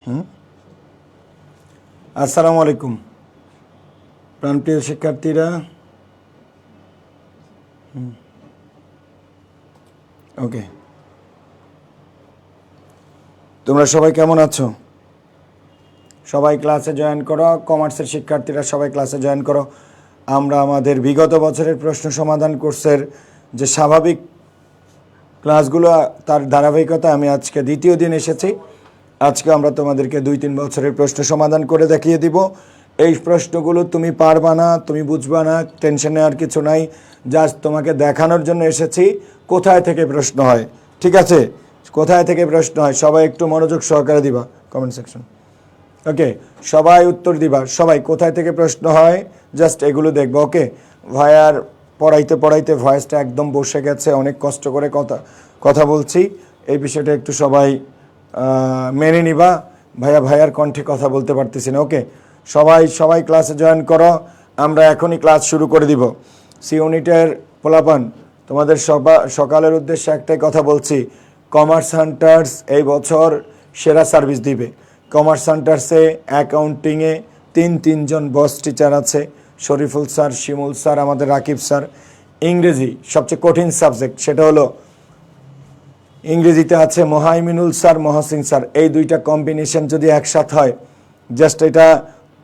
হুম আসসালামু আলাইকুম প্রাণপ্রিয় শিক্ষার্থীরা। ওকে, তোমরা সবাই কেমন আছো? সবাই ক্লাসে জয়েন করো। কমার্সের শিক্ষার্থীরা সবাই ক্লাসে জয়েন করো। আমরা আমাদের বিগত বছরের প্রশ্ন সমাধান কোর্সের যে স্বাভাবিক ক্লাসগুলো তার ধারাবাহিকতা আমি আজকে দ্বিতীয় দিন এসেছি। আজকে আমরা তোমাদেরকে 2-3 বছরের প্রশ্ন সমাধান করে দেখিয়ে দিব। এই প্রশ্নগুলো তুমি পারবা না, তুমি বুঝবা না, টেনশন নেওয়ার কিছু নাই। জাস্ট তোমাকে দেখানোর জন্য এসেছি কোথায় থেকে প্রশ্ন হয়। ঠিক আছে, কোথায় থেকে প্রশ্ন হয় সবাই একটু মনোযোগ সহকারে দিবা কমেন্ট সেকশন। ওকে, সবাই উত্তর দিবা, সবাই কোথায় থেকে প্রশ্ন হয় জাস্ট এগুলো দেখবো। ওকে, ভাইয়ার পড়াইতে পড়াইতে ভয়েসটা একদম বসে গেছে, অনেক কষ্ট করে কথা বলছি। এই বিষয়টা একটু সবাই মেনে নিবা। ভাইয়ার কণ্ঠে কথা বলতে পারতেছি না। ওকে, সবাই ক্লাসে জয়েন করো। আমরা এখনই ক্লাস শুরু করে দিব। সি ইউনিটের পোলাপান, তোমাদের সকালের উদ্দেশ্যে একটাই কথা বলছি, কমার্স হান্টার্স এই বছর সেরা সার্ভিস দিবে। কমার্স হান্টার্সে অ্যাকাউন্টিংয়ে তিনজন বস টিচার আছে, শরীফুল স্যার, শিমুল স্যার, আমাদের রাকিব স্যার। ইংরেজি সবচেয়ে কঠিন সাবজেক্ট, সেটা হলো ইংরেজিতে আছে মোহাইমিনুল স্যার, মহসিন স্যার। এই দুইটা কম্বিনেশন যদি একসাথে হয়, জাস্ট এটা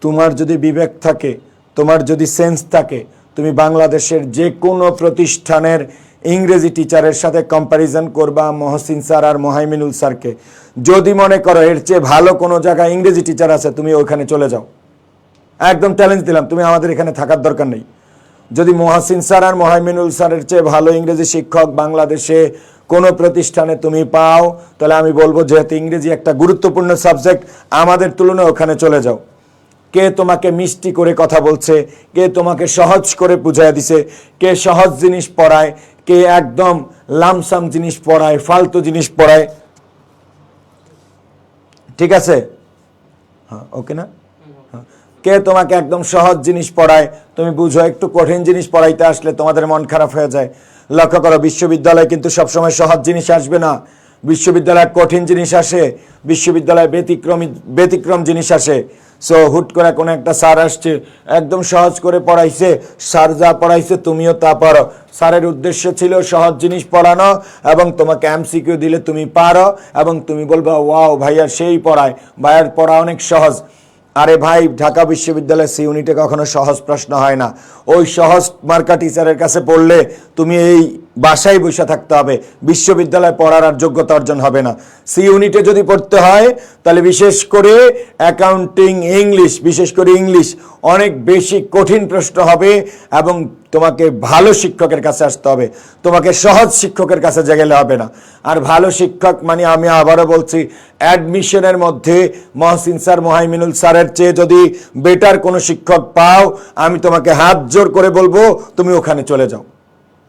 তোমার যদি বিবেক থাকে, তোমার যদি সেন্স থাকে, তুমি বাংলাদেশের যে কোনো প্রতিষ্ঠানের ইংরেজি টিচারের সাথে কম্প্যারিজন করবা মহসিন স্যার আর মোহাইমিনুল স্যারকে। যদি মনে করো এর চেয়ে ভালো কোনো জায়গায় ইংরেজি টিচার আছে, তুমি ওইখানে চলে যাও। একদম চ্যালেঞ্জ দিলাম, তুমি আমাদের এখানে থাকার দরকার নেই। যদি মহাসিন স্যার আর মোহাইমিনুল স্যারের চেয়ে ভালো ইংরেজি শিক্ষক বাংলাদেশে কোনো প্রতিষ্ঠানে তুমি পাও, তাহলে আমি বলবো যেহেতু ইংরেজি একটা গুরুত্বপূর্ণ সাবজেক্ট, আমাদের তুলনায় ওখানে চলে যাও। কে তোমাকে মিষ্টি করে কথা বলছে, কে তোমাকে সহজ করে বুঝাই দিছে, কে সহজ জিনিস পড়ায়, কে একদম লামসাম জিনিস পড়ায়, ফালতু জিনিস পড়ায়। ঠিক আছে, হ্যাঁ ওকে না? কে তোমাকে একদম সহজ জিনিস পড়ায়, তুমি বুঝো। একটু কঠিন জিনিস পড়াইতে আসলে তোমাদের মন খারাপ হয়ে যায়। লক্ষ্য করো, বিশ্ববিদ্যালয়ে কিন্তু সবসময় সহজ জিনিস আসবে না। বিশ্ববিদ্যালয়ে কঠিন জিনিস আসে, বিশ্ববিদ্যালয়ে ব্যতিক্রম জিনিস আসে। সো হুট করে কোনো একটা স্যার আসছে, একদম সহজ করে পড়াইছে, স্যার যা পড়াইছে তুমিও তা পারো। স্যারের উদ্দেশ্য ছিল সহজ জিনিস পড়ানো এবং তোমাকে এমসিকিউ দিলে তুমি পারো এবং তুমি বলবা ওয়াও ভাইয়া সেই পড়ায়, ভাইয়ার পড়া অনেক সহজ। আরে ভাই, ঢাকা বিশ্ববিদ্যালয়ের সি ইউনিটে কখনো সহজ প্রশ্ন হয় না। ওই সহজ মার্কা টিচারের কাছে পড়লে তুমি এই বাসায় বসে থাকতে হবে, বিশ্ববিদ্যালয়ে পড়ার আর যোগ্যতা অর্জন হবে না। সি ইউনিটে যদি পড়তে হয় তাহলে বিশেষ করে অ্যাকাউন্টিং, ইংলিশ, বিশেষ করে ইংলিশ অনেক বেশি কঠিন প্রশ্ন হবে এবং তোমাকে ভালো শিক্ষকের কাছে আসতে হবে, তোমাকে সহজ শিক্ষকের কাছে গেলে হবে না। আর ভালো শিক্ষক মানে আমি আবারও বলছি, অ্যাডমিশনের মধ্যে মহসিন স্যার, মোহাইমিনুল স্যারের চেয়ে যদি বেটার কোনো শিক্ষক পাও, আমি তোমাকে হাত জোর করে বলবো তুমি ওখানে চলে যাও।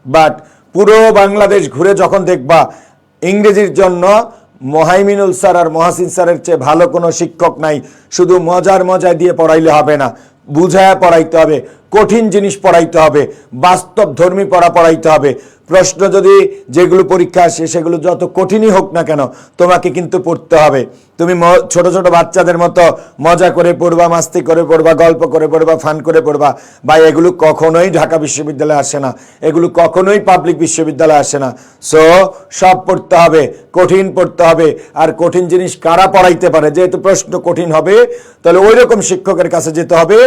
বাট পুরো বাংলাদেশ ঘুরে যখন দেখবা ইংরেজির জন্য মোহাইমিনুল স্যার আর মহাসিন স্যারের চেয়ে ভালো কোনো শিক্ষক নাই। শুধু মজায় দিয়ে পড়াইলে হবে না, বুঝায় পড়াইতে হবে, কঠিন জিনিস পড়াইতে হবে, বাস্তব ধর্মী পড়াইতে হবে। প্রশ্ন যদি যেগুলো পরীক্ষা আসে সেগুলো যত কঠিনই হোক না কেন, তোমাকে কিন্তু পড়তে হবে। তুমি ছোট ছোট বাচ্চাদের মতো মজা করে পড়বা, মাস্তি করে পড়বা, গল্প করে পড়বা, ফান করে পড়বা, ভাই এগুলো কখনোই ঢাকা বিশ্ববিদ্যালয়ে আসে না, এগুলো কখনোই পাবলিক বিশ্ববিদ্যালয়ে আসে না। সো সব পড়তে হবে, কঠিন পড়তে হবে। আর কঠিন জিনিস কারা পড়াইতে পারে, যেহেতু প্রশ্ন কঠিন হবে, তাহলে ওই রকম শিক্ষকের কাছে যেতে হবে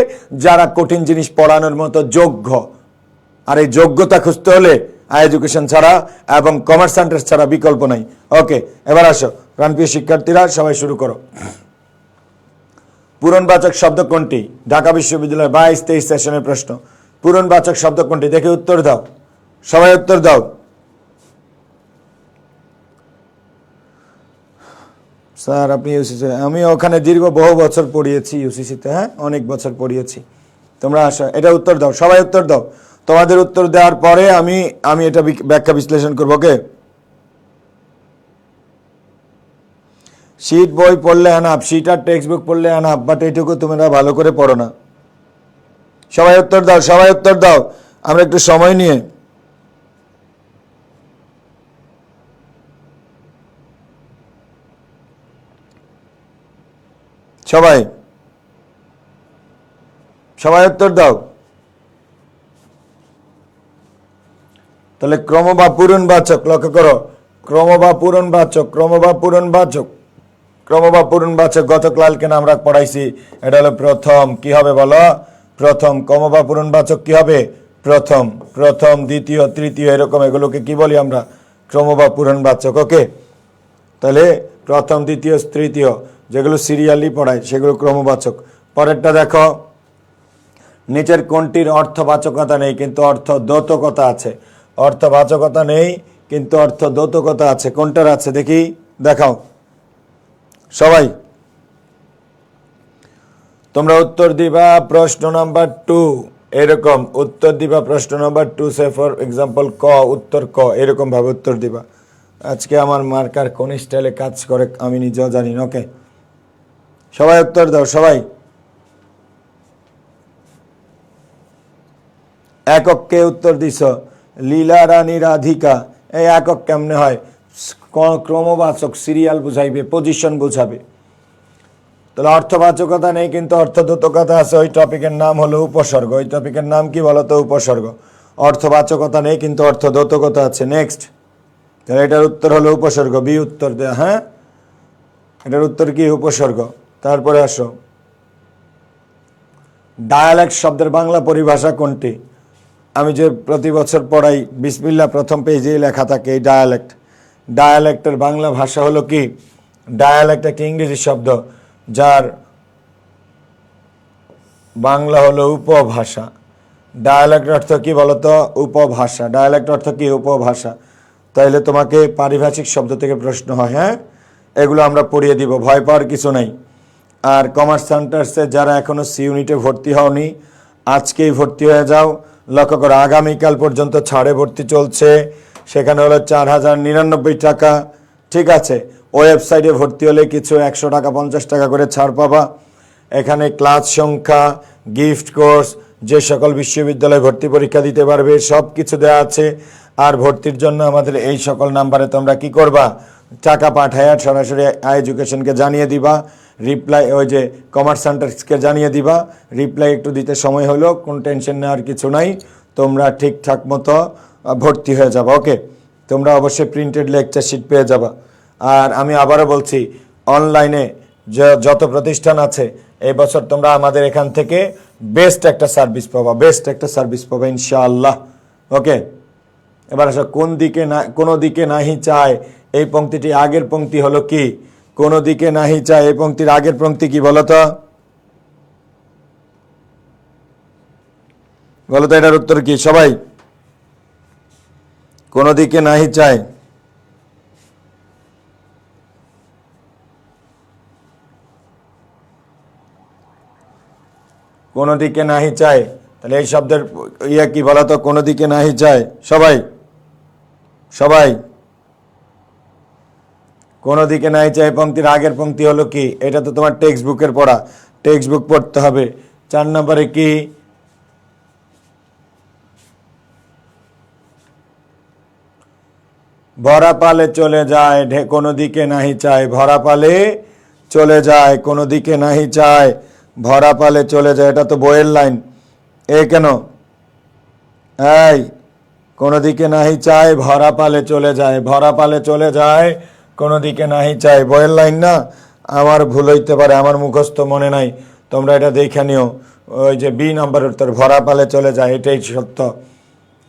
যারা কঠিন জিনিস পড়ানোর মতো যোগ্য। আর এই যোগ্যতা খুঁজতে হলে এডুকেশন ছাড়া এবং কমার্স সেন্টার ছাড়া বিকল্প নাই। ওকে, এবার আসো প্রাণপ্রিয় শিক্ষার্থীরা, সবাই শুরু করো। পূরণবাচক শব্দ কোনটি? ঢাকা বিশ্ববিদ্যালয়ের 22-23 সেশনের প্রশ্ন। পূরণবাচক শব্দ কোনটি? দেখে উত্তর দাও, সবাই উত্তর দাও। স্যার আপনি ইউসিসি? আমি ওখানে বহু বছর পড়িয়েছি ইউসিসিতে, হ্যাঁ অনেক বছর পড়িয়েছি। তোমরা আসো, এটা উত্তর দাও, সবাই উত্তর দাও। তোমাদের উত্তর দেওয়ার পরে আমি এটা ব্যাখ্যা বিশ্লেষণ করবো। ওকে, শীট বই পড়লে আনাপ, শীট আর টেক্সট বুক পড়লে আনাপ, বাট এইটুকু তোমরা ভালো করে পড়ো না। সবাই উত্তর দাও, সবাই উত্তর দাও, আমরা একটু সময় নিয়ে। সবাই সবাই উত্তর দাও। তাহলে ক্রম বা পূরণবাচক, লক্ষ্য করো, ক্রম বা পূরণবাচক, ক্রম বা পূরণবাচক, ক্রম বা পূরণবাচক গত ক্লাসকে আমরা পড়াইছি। এটা হলো প্রথম, কি হবে বলো? প্রথম। ক্রম বা পূরণবাচক কি হবে? প্রথম। প্রথম, দ্বিতীয়, তৃতীয়, এরকম এগুলোকে কি বলি আমরা? ক্রম বা পূরণবাচক। ওকে, তাহলে প্রথম, দ্বিতীয়, তৃতীয় যেগুলো সিরিয়ালি পড়ায় সেগুলো ক্রমবাচক। পরেরটা দেখো, নিচের কোনটির অর্থবাচকতা নেই কিন্তু অর্থদ্যোতকতা আছে? অর্থবাচকতা নেই কিন্তু অর্থদ্যোতকতা আছে, কোনটার আছে দেখি, দেখাও সবাই। তোমরা উত্তর দিবা প্রশ্ন নাম্বার 2, এরকম উত্তর দিবা প্রশ্ন নাম্বার 2, সে ফর এক্সাম্পল ক, উত্তর ক, এরকম ভাবে উত্তর দিবা। আজকে আমার মার্কার কোন স্টাইলে কাজ করে আমি নিজেও জানি না। ওকে, সবাই উত্তর দাও সবাই। এককে উত্তর দিছ, লীলা রানী রাধিকা। এই একক কেমনে হয়? ক্রমবাচক, সিরিয়াল বুঝাইবে, পজিশন বুঝাবে। তাহলে অর্থবাচকতা নেই কিন্তু অর্থদ্যোতকতা আছে, ওই টপিকের নাম হলো উপসর্গ। ওই টপিকের নাম কি বলতো? উপসর্গ। অর্থবাচকতা নেই কিন্তু অর্থদ্যোতকতা আছে। নেক্সট, তাহলে এটার উত্তর হলো উপসর্গ, বি উত্তর দেয়া। হ্যাঁ, এটার উত্তর কি? উপসর্গ। তারপরে আসো, ডায়ালেক্ট শব্দের বাংলা পরিভাষা কোনটি? আমি যে প্রতি বছর পড়াই, বিসমিল্লাহ প্রথম পেজেই লেখা থাকে এই ডায়ালেক্ট। ডায়ালেক্টের বাংলা ভাষা হলো কি? ডায়ালেক্ট একটা ইংরেজি শব্দ যার বাংলা হলো উপভাষা। ডায়ালেক্ট অর্থ কি বলতো? উপভাষা। ডায়ালেক্ট অর্থ কি? উপভাষা। তাইলে তোমাকে পারিভাষিক শব্দ থেকে প্রশ্ন হয়। হ্যাঁ, এগুলো আমরা পড়িয়ে দিব, ভয় পাওয়ার কিছু নেই। আর কমার্স সেন্টার্সে যারা এখনো সি ইউনিটে ভর্তি হওনি, আজকেই ভর্তি হয়ে যাও। লক্ষ্য করো, আগামীকাল পর্যন্ত ছাড়ে ভর্তি চলছে। সেখানে হলো 4099 টাকা। ঠিক আছে, ওয়েবসাইটে ভর্তি হলে কিছু 100 টাকা 50 টাকা করে ছাড় পাবা। এখানে ক্লাস সংখ্যা, গিফট কোর্স, যে সকল বিশ্ববিদ্যালয়ে ভর্তি পরীক্ষা দিতে পারবে সব কিছু দেওয়া আছে। আর ভর্তির জন্য আমাদের এই সকল নাম্বারে তোমরা কি করবা? টাকা পাঠায় সরাসরি এডুকেশনকে জানিয়ে দিবা। রিপ্লাই ওই যে কমার্স সেন্টারকে জানিয়ে দিবা। রিপ্লাই একটু দিতে সময় হলো, কোনো টেনশন নেওয়ার কিছু নাই। তোমরা ঠিকঠাক মতো ভর্তি হয়ে যাবা। ওকে, তোমরা অবশ্যই প্রিন্টেড লেকচার শিট পেয়ে যাবা। আর আমি আবারও বলছি, অনলাইনে যত প্রতিষ্ঠান আছে, এই বছর তোমরা আমাদের এখান থেকে বেস্ট একটা সার্ভিস পাবা, বেস্ট একটা সার্ভিস পাবা ইনশাআল্লাহ। ওকে, এবার আসো, কোন দিকে না, কোনো দিকে নাহি চায়, এই পংক্তিটি আগের পংক্তি হলো কি? কোনো দিকে নাহি চায়, এই পংক্তির আগের পংক্তি কি বলতো? বলতো এটার উত্তর কি সবাই? কোনো দিকে নাহি চায়, কোনো দিকে নাহি চায়। তাহলে এই শব্দের ইয়ে কি বলতো? কোনো দিকে নাহি চায়। সবাই সবাই কোনো দিকে নাই চায় পংক্তির আগের পংক্তি হলো কি? এটা তো তোমার টেক্সট বুকের পড়া, টেক্সট বুক পড়তে হবে। 4 নম্বরে কি? ভরা পালে চলে যায়, কোনো দিকে নাহি চায়। ভরা পালে চলে যায়, কোনো দিকে নাহি চায়। ভরা পালে চলে যায়, এটা তো বইয়ের লাইন। এ কেন? এই, কোনো দিকে নাহি চায়, ভরা পালে চলে যায়। ভরা পালে চলে যায়, কোনো দিকে নাহি চায়, বইয়ের লাইন না? আমার ভুল হইতে পারে, আমার মুখস্থ মনে নাই, তোমরা এটা দেখে নিও। ওই যে বি নাম্বার উত্তর, ভরা পালে চলে যায়, এটাই সত্য।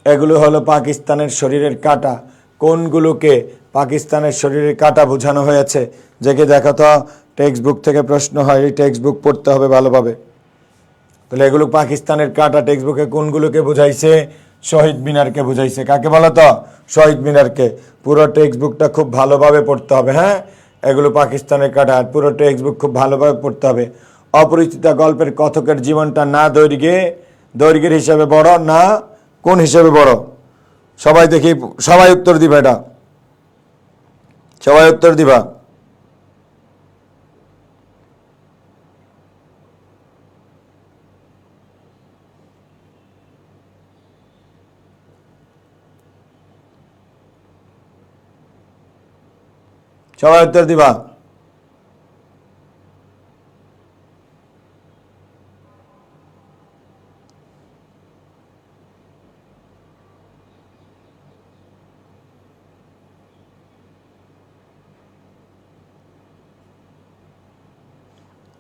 এগুলো হলো পাকিস্তানের শরীরের কাঁটা। কোনগুলোকে পাকিস্তানের শরীরের কাঁটা বোঝানো হয়েছে? যেকে দেখো তো, টেক্সট বুক থেকে প্রশ্ন হয়, এই টেক্সট বুক পড়তে হবে ভালোভাবে। তাহলে এগুলো পাকিস্তানের কাঁটা, টেক্সট বুকে কোনগুলোকে বুঝাইছে? শহীদ মিনারকে বুঝাইছে। কাকে বলো তো? শহীদ মিনারকে। পুরো টেক্সট বুকটা খুব ভালোভাবে পড়তে হবে। হ্যাঁ, এগুলো পাকিস্তানের কাঁটা, পুরো টেক্সট বুক খুব ভালোভাবে পড়তে হবে। অপরিচিতা গল্পের কথকের জীবনটা না দৈর্ঘ্যের হিসাবে বড় না কোন হিসাবে বড়? সবাই দেখি, সবাই উত্তর দিবা, এটা সবাই উত্তর দিবা। সবাই উত্তর দিবা।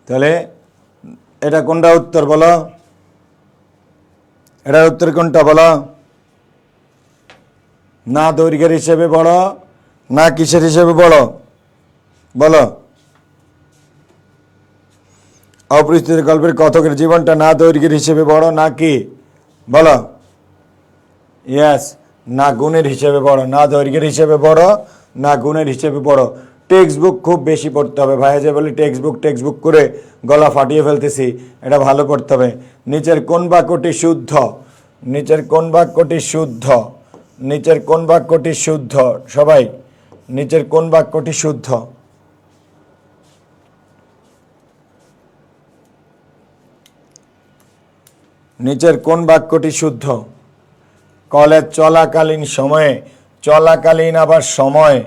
তাহলে এটা কোনটা উত্তর বলো? এটার উত্তর কোনটা বলো? না দৈর্ঘ্যের হিসেবে বড় না কিসের হিসেবে বড় বলো? অপরিচিত গল্পের কথকের জীবনটা না দৈর্ঘ্যের হিসেবে বড় না কি বলো? ইয়েস, না গুণের হিসেবে বড়। না দৈর্ঘ্যের হিসেবে বড় না গুণের হিসেবে বড়। টেক্সট বুক খুব বেশি পড়তে হবে। ভাইয়া যে বলি টেক্সট বুক করে গলা ফাটিয়ে ফেলতেছি, এটা ভালো পড়তে হবে। নিচের কোন বাক্যটি শুদ্ধ? নিচের কোন বাক্যটি শুদ্ধ? নিচের কোন বাক্যটি শুদ্ধ? সবাই নিচের কোন বাক্যটি শুদ্ধ? নিচের কোন বাক্যটি শুদ্ধ? কলেজ চলাকালীন সময়ে, চলাকালীন আবার সময়,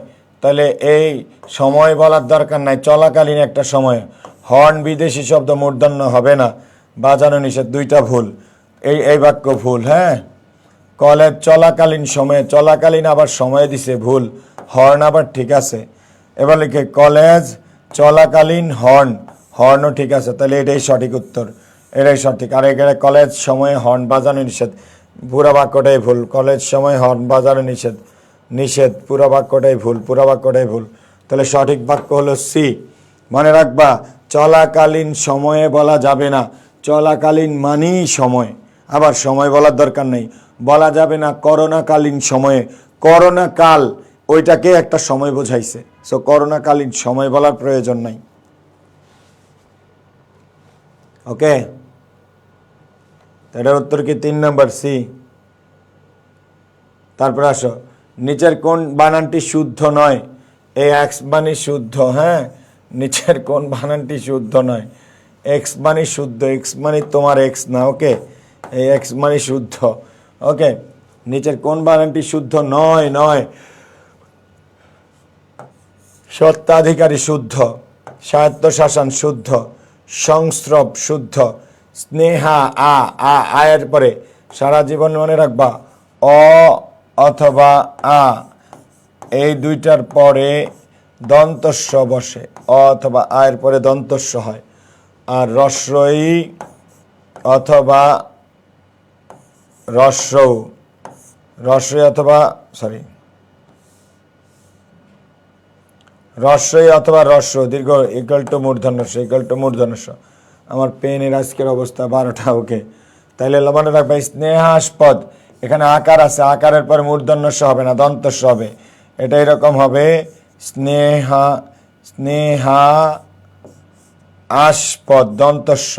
তাহলে এই সময় বলার দরকার নাই, চলাকালীন একটা সময়। হর্ন বিদেশি শব্দ, মূর্ধন্য হবে না, বাজানো নিষেধ, দুইটা ভুল। এই বাক্য ভুল। হ্যাঁ, কলেজ চলাকালীন সময়ে, চলাকালীন আবার সময় দিছে, ভুল। হর্ন আবার ঠিক আছে। এবার লিখে কলেজ চলাকালীন হর্ন, হর্নও ঠিক আছে, তাহলে এটাই সঠিক উত্তর, এটাই সঠিক। আর এখানে কলেজ সময়ে হর্ন বাজানো নিষেধ, পুরো বাক্যটাই ভুল। কলেজ সময় হর্ন বাজানো নিষেধ, নিষেধ, পুরো বাক্যটাই ভুল, পুরো বাক্যটাই ভুল। তাহলে সঠিক বাক্য হলো সি। মনে রাখবা, চলাকালীন সময়ে বলা যাবে না, চলাকালীন মানেই সময়, আবার সময় বলার দরকার নেই। বলা যাবে না করোনাকালীন সময়ে, করোনাকাল ওইটাকে একটা সময় বোঝাইছে, সো করোনাকালীন সময় বলার প্রয়োজন নাই। ওকে, এটার উত্তর কি 3 নম্বর সি? তারপর আসো, নিচের কোন বানানটি শুদ্ধ নয়? এই এক্স বাণী শুদ্ধ। হ্যাঁ, নিচের কোন বানানটি শুদ্ধ নয়? এক্স বাণী শুদ্ধ, এক্স মানে তোমার এক্স না। ওকে, এই এক্স মানে শুদ্ধ। ওকে, নিচের কোন বানানটি শুদ্ধ নয়? নয়, সত্ত্বাধিকারী শুদ্ধ, স্বায়ত্তশাসন শুদ্ধ, সংস্রব শুদ্ধ, স্নেহা আয়ের পরে সারা জীবন মনে রাখবা অ অথবা আ, এই দুইটার পরে দন্তস্ব বসে, অ অথবা আয়ের পরে দন্তস্ব হয়। আর রস্বই অথবা রস্বৌ, রস্বই অথবা সরি রস্বই অথবা রস্ব দীর্ঘ ইকুয়াল টু মূর্ধন্যস্ব, ইকুয়াল টু মূর্ধন্যস্ব। আমার পেনের আজকের অবস্থা 12টা। ওকে, তাইলে মনে রাখবে স্নেহাস্পদ, এখানে আকার আছে, আকারের পর মূর্ধন্যস্ব হবে না, দন্তস্ব হবে। এটা এরকম হবে স্নেহা, স্নেহা আস্পদ, দন্তস্ব,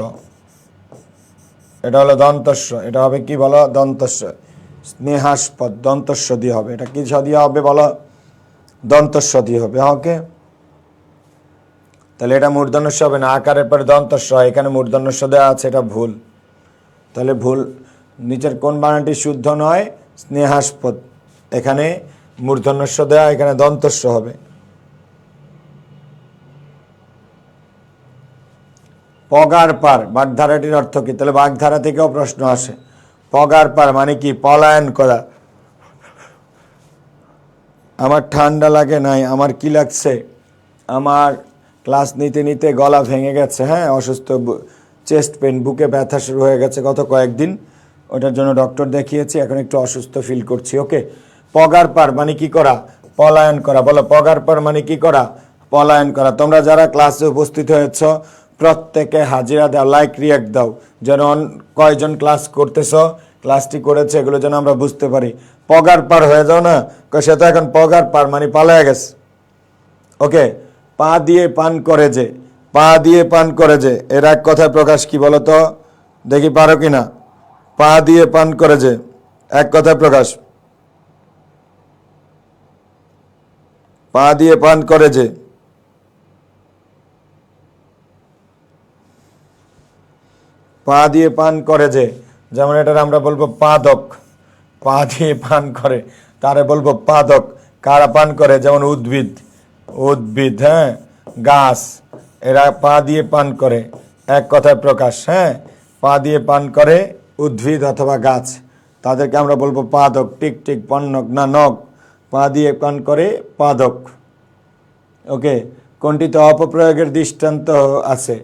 এটা হলো দন্তস্ব, এটা হবে কি বলো? দন্তস্ব। স্নেহাস্পদ দন্তস্ব দিয়ে হবে, এটা কি দিয়ে হবে বলো? দন্তস্ব দিয়ে হবে। ওকে, তাহলে এটা মূর্ধন্যস্ব হবে না, আকারের পরে দন্তস্ব হয়, এখানে মূর্ধন্যস্ব দেওয়া আছে, এটা ভুল। তাহলে ভুল। নিচের কোন বানানটি শুদ্ধ নয়? স্নেহাস্পদ, এখানে মূর্ধন্যস্ব দেওয়া, এখানে দন্তস্ব হবে। পগার পার, বাগধারাটির অর্থ কি? তাহলে বাগধারা থেকেও প্রশ্ন আসে। পগার পার মানে কি? পলায়ন করা। আমার ঠান্ডা লাগে নাই, আমার কি লাগছে? আমার ক্লাস নিতে নিতে গলা ভেঙে গেছে। হ্যাঁ, অসুস্থ, চেস্ট পেন, বুকে ব্যথা শুরু হয়ে গেছে গত কয়েকদিন, ওটার জন্য ডক্টর দেখিয়েছি, এখন একটু অসুস্থ ফিল করছি। ওকে, পগার পার মানে কি করা? পলায়ন করা। বলো, পগার পার মানে কি করা? পলায়ন করা। তোমরা যারা ক্লাসে উপস্থিত হয়েছ প্রত্যেকে হাজিরা দাও, লাইক রিয়াক্ট দাও, যেন কয়জন ক্লাস করতেছ, ক্লাসটি করেছে, এগুলো যেন আমরা বুঝতে পারি। পগার পার হয়ে যাও না, সে তো এখন পগার পার মানে পালায় গেছে। ওকে, পা দিয়ে পান করে যে, পা দিয়ে পান করে যে, এর এক কথায় প্রকাশ কি বলো তো? দেখি পারো কিনা। পা দিয়ে পান করে যে, এক কথায় প্রকাশ। পা দিয়ে পান করে যে, পা দিয়ে পান করে যে, যেমন এটার আমরা বলবো পাদক, পা দিয়ে পান করে, তারে বলবো পাদক। কারা পান করে? যেমন উদ্ভিদ, উদ্ভিদ, হ্যাঁ, গাছ, এরা পা দিয়ে পান করে, এক কথায় প্রকাশ। হ্যাঁ, পা দিয়ে পান করে উদ্ভিদ অথবা গাছ, তাদেরকে আমরা বলবো পাদক। টিক টিক, পণ্যক না নক, পা দিয়ে পান করে পাদক। ওকে, কোনটিতে অপপ্রয়োগের দৃষ্টান্ত আছে?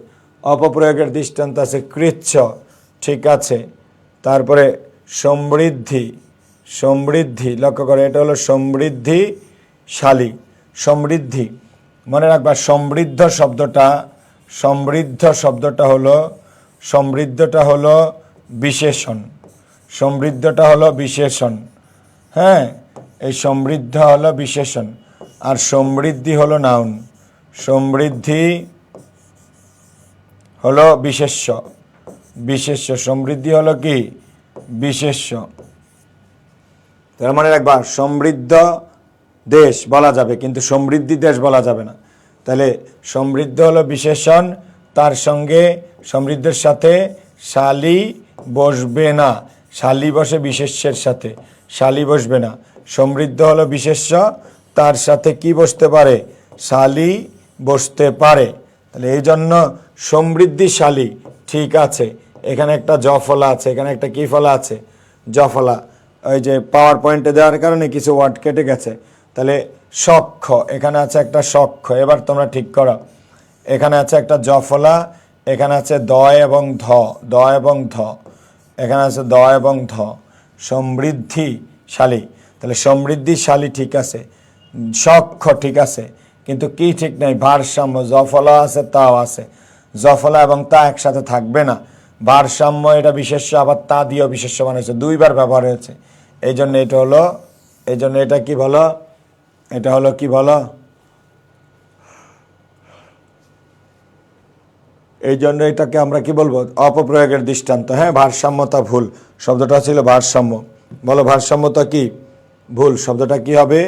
অপপ্রয়োগের দৃষ্টান্ত আছে কৃচ্ছ, ঠিক আছে। তারপরে সমৃদ্ধি, সমৃদ্ধি লক্ষ্য করে, এটা হলো সমৃদ্ধিশালী, সমৃদ্ধি মনে রাখবা। সমৃদ্ধ শব্দটা, সমৃদ্ধ শব্দটা হলো, সমৃদ্ধটা হলো বিশেষণ, সমৃদ্ধটা হলো বিশেষণ, হ্যাঁ, এই সমৃদ্ধ হলো বিশেষণ আর সমৃদ্ধি হলো নাউন। সমৃদ্ধি হলো বিশেষ্য, বিশেষ্য, সমৃদ্ধি হলো কি বিশেষ্য। তার মনে রাখবা সমৃদ্ধ দেশ বলা যাবে কিন্তু সমৃদ্ধি দেশ বলা যাবে না। তাহলে সমৃদ্ধ হলো বিশেষণ, তার সঙ্গে সমৃদ্ধের সাথে শালি বসবে না, শালি বসে বিশেষ্যের সাথে, শালি বসবে না। সমৃদ্ধ হলো বিশেষ্য, তার সাথে কি বসতে পারে, শালি বসতে পারে। তাহলে এই জন্য সমৃদ্ধিশালী, ঠিক আছে। এখানে একটা জ ফলা আছে, এখানে একটা কি ফলা আছে, জ ফলা। ওই যে পাওয়ার পয়েন্টে দেওয়ার কারণে কিছু ওয়ার্ড কেটে গেছে। তাহলে সক্ষ, এখানে আছে একটা সক্ষ, এবার তোমরা ঠিক করো। এখানে আছে একটা জ ফলা, এখানে আছে দ এবং ধ, দ এবং ধ, এখানে আছে দ এবং ধ, সমৃদ্ধিশালী। তাহলে সমৃদ্ধিশালী ঠিক আছে, সক্ষ ঠিক আছে, কিন্তু কি ঠিক নাই, ভারসাম্য, জফলা আছে তাও আছে, জফলা এবং তা একসাথে থাকবে না, ভারসাম্য, এটা বিশেষ্য, আবার তা দিয়েও বিশেষ্য বানাইছে, দুইবার ব্যবহার হয়েছে। এই জন্য এটা হলো, এই জন্য এটা কি বলো, এটা হলো কি বলো, এই জন্য এটাকে আমরা কি বলবো, অপপ্রয়োগের দৃষ্টান্ত। হ্যাঁ, ভারসাম্যতা ভুল, শব্দটা ছিল ভারসাম্য। বলো ভারসাম্যতা কি ভুল, শব্দটা কি হবে,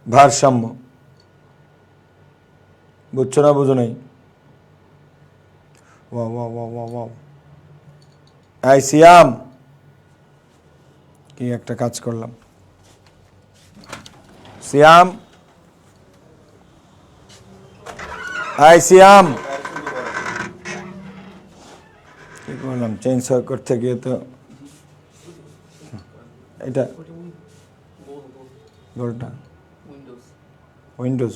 ভারসাম্য। বুঝছো না, বুঝো নাই? এই সিয়াম, কি একটা কাজ করলাম, সিয়াম, এই সিয়াম, কি করলাম, চেঞ্জ করতে গিয়ে তো এটা গোলটা উইন্ডোজ,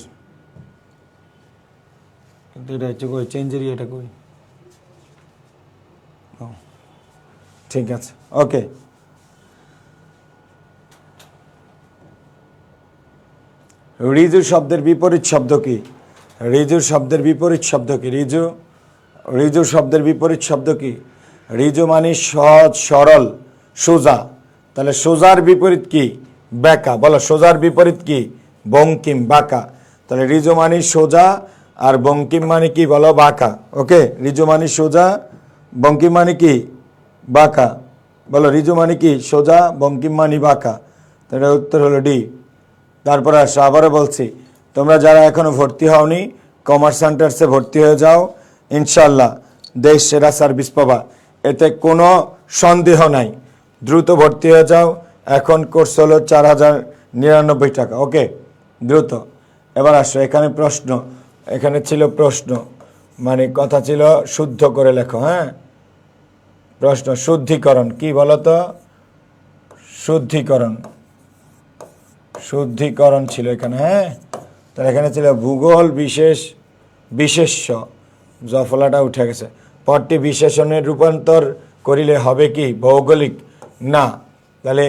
কিন্তু এটা হচ্ছে কই, চেঞ্জের এটা কই, ঠিক আছে, ওকে। রিজু শব্দের বিপরীত শব্দ কি, রিজু শব্দের বিপরীত শব্দ কি, রিজু, রিজু শব্দের বিপরীত শব্দ কি, রিজু মানে সহজ সরল সোজা। তাহলে সোজার বিপরীত কি, বেকা। বলো সোজার বিপরীত কি, বঙ্কিম, বাঁকা। তাহলে রিজু মানে সোজা আর বঙ্কিম মানে কি, বলো বাঁকা। ওকে, রিজু মানে সোজা, বঙ্কিম মানে কি, বাঁকা। বলো রিজু মানে কি, সোজা, বঙ্কিম মানে বাঁকা। তাহলে উত্তর হলো ডি। তারপরে আসো, আবারও বলছি, তোমরা যারা এখনো ভর্তি হওনি কমার্স সেন্টার্সে ভর্তি হয়ে যাও, ইনশাল্লাহ দেশ সেরা সার্ভিস পাবা, এতে কোনো সন্দেহ নাই। দ্রুত ভর্তি হয়ে যাও, এখন কোর্স হলো 4099 টাকা। ওকে, দ্রুত। এবার আসো, এখানে প্রশ্ন, এখানে ছিল প্রশ্ন, মানে কথা ছিল শুদ্ধ করে লেখো। হ্যাঁ, প্রশ্ন শুদ্ধিকরণ কি বলো তো, শুদ্ধিকরণ, শুদ্ধিকরণ ছিল এখানে। হ্যাঁ, তাহলে এখানে ছিল ভূগোল বিশেষ, বিশেষ্য, জফলাটা উঠে গেছে। পদটি বিশেষণের রূপান্তর করিলে হবে কি, ভৌগোলিক, না। তাহলে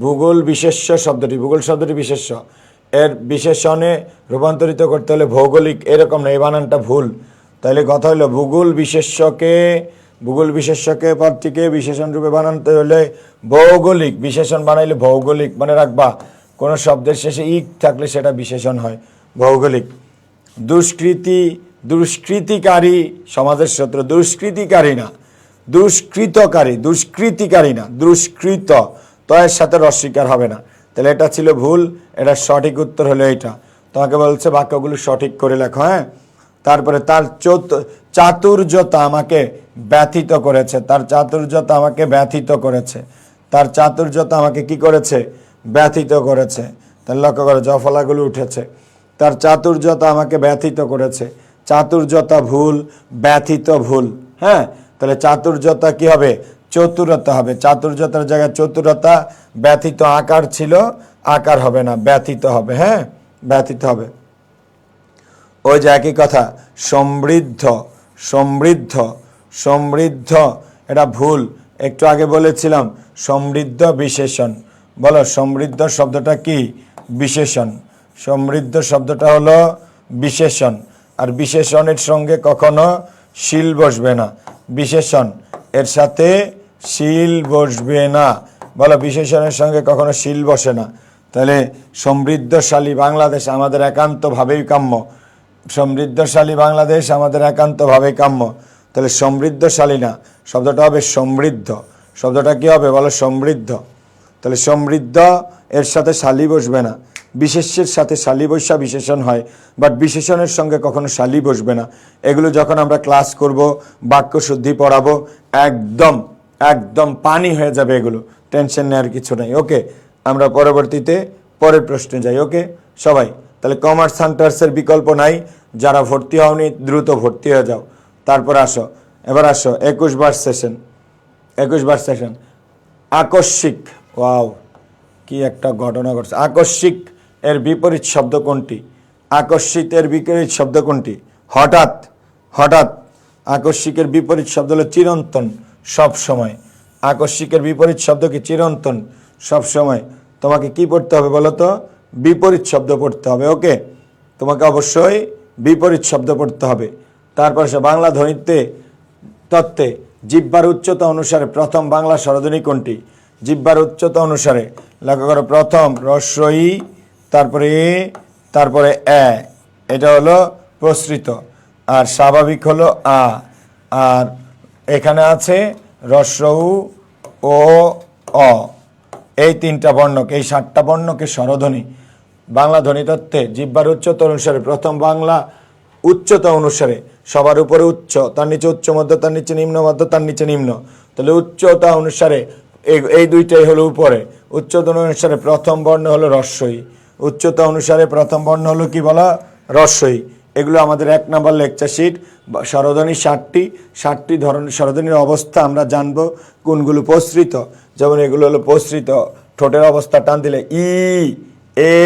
ভূগোল বিশেষ্য শব্দটি, ভূগোল শব্দটি বিশেষ্য, এর বিশেষণে রূপান্তরিত করতে হলে ভৌগোলিক, এরকম না, এই বানানটা ভুল। তাহলে কথা হলো ভূগোল বিশেষ্যকে, ভূগোল বিশেষ্যকে পদটিকে বিশেষণ রূপে বানাতে হলে ভৌগোলিক, বিশেষণ বানাইলে ভৌগোলিক। মনে রাখবা, কোনো শব্দের শেষে ইক থাকলে সেটা বিশেষণ হয়, ভৌগোলিক। দুষ্কৃতি, দুষ্কৃতিকারী সমাজের শত্রু, দুষ্কৃতিকারী না, দুষ্কৃতকারী, দুষ্কৃতিকারী না, দুষ্কৃত, তো এর সাথে রস্বীকার হবে না। তাহলে এটা ছিল ভুল, এটা সঠিক উত্তর হলো এইটা। তোমাকে বলছে বাক্যগুলো সঠিক করে লেখো। হ্যাঁ, তারপরে তার চাতুর্যতা আমাকে ব্যথিত করেছে, তার চাতুর্যতা আমাকে ব্যথিত করেছে, তার চাতুর্যতা আমাকে কি করেছে, ব্যথিত করেছে। তাহলে লক্ষ্য করো, জফলাগুলো উঠেছে। তার চাতুর্যতা আমাকে ব্যথিত করেছে, চাতুর্যতা ভুল, ব্যথিত ভুল। হ্যাঁ, তাহলে চাতুর্যতা কি হবে, চতুরতা হবে, চাতুর্যতার জায়গায় চতুরতা, ব্যথিত আকার ছিল, আকার হবে না, ব্যথিত হবে। হ্যাঁ, ব্যথিত হবে। ওই যে একই কথা, সমৃদ্ধ, সমৃদ্ধ, সমৃদ্ধ এটা ভুল, একটু আগে বলেছিলাম সমৃদ্ধ বিশেষণ। বলো সমৃদ্ধ শব্দটা কি? বিশেষণ। সমৃদ্ধ শব্দটা হলো বিশেষণ, আর বিশেষণের সঙ্গে কখনো শিল বসবে না। বিশেষণ এর সাথে শিল বসবে না। বলো বিশেষণের সঙ্গে কখনো শিল বসে না। তাহলে সমৃদ্ধশালী বাংলাদেশ আমাদের একান্তভাবেই কাম্য। সমৃদ্ধশালী বাংলাদেশ আমাদের একান্তভাবেই কাম্য। তাহলে সমৃদ্ধশালী না, শব্দটা হবে সমৃদ্ধ। শব্দটা কি হবে? বলো সমৃদ্ধ। তাহলে সমৃদ্ধ এর সাথে শালি বসবে না। বিশেষ্যের সাথে শালি বৈশা বিশেষণ হয়, বাট বিশেষণের সঙ্গে কখনো শালি বসবে না। এগুলো যখন আমরা ক্লাস করব, বাক্য শুদ্ধি পড়াবো, একদম একদম পানি হয়ে যাবে এগুলো, টেনশন নেওয়ার কিছু নাই। ওকে, আমরা পরবর্তীতে পরের প্রশ্নে যাই। ওকে সবাই, তাহলে কমার্স হান্টার্সের বিকল্প নাই। যারা ভর্তি হওনি দ্রুত ভর্তি হয়ে যাও। তারপর আসো, এবার আসো 21 বার সেশন। 21 বার সেশন আকস্মিক। ওয়াও, কি একটা ঘটনা ঘটছে। আকস্মিক এর বিপরীত শব্দ কোনটি? আকস্মিক এর বিপরীত শব্দ কোনটি? হঠাৎ। হঠাৎ। আকস্মিকের বিপরীত শব্দ হলো চিরন্তন, সব সময়। আকস্মিকের বিপরীত শব্দ কি? চিরন্তন, সব সময়। তোমাকে কি পড়তে হবে বলো তো? বিপরীত শব্দ পড়তে হবে। ওকে, তোমাকে অবশ্যই বিপরীত শব্দ পড়তে হবে। তারপর সে বাংলা ধ্বনিতে তত্ত্বে জিহ্বার উচ্চতা অনুসারে প্রথম বাংলা স্বরধ্বনি কোনটি? জিহ্বার উচ্চতা অনুসারে লক্ষ্য করো, প্রথম রস্বই, তারপরে এ, তারপরে এ, এটা হলো প্রসৃত, আর স্বাভাবিক হলো আ। আর এখানে আছে রস্বউ ও অ, এই 3টা বর্ণকে, এই 7টা বর্ণকে স্বরধ্বনি। বাংলা ধ্বনিতত্ত্বে জিহ্বার উচ্চতা অনুসারে প্রথম বাংলা উচ্চতা অনুসারে সবার উপরে উচ্চ, তার নিচে উচ্চ মধ্য, তার নিচে নিম্ন মধ্য, তার নিচে নিম্ন। তাহলে উচ্চতা অনুসারে এই দুইটাই হলো উপরে। উচ্চতা অনুসারে প্রথম বর্ণ হলো রস্বই। উচ্চতা অনুসারে প্রথম বর্ণ হলো কি বলা? রস্বই। এগুলো আমাদের 1 নম্বর লেকচার শিট। স্বরধ্বনি 60টি ধরনের স্বরধ্বনির অবস্থা আমরা জানবো। কোনগুলো প্রসৃত, যেমন এগুলো হলো প্রসৃত, ঠোঁটের অবস্থা টান দিলে ই, এ,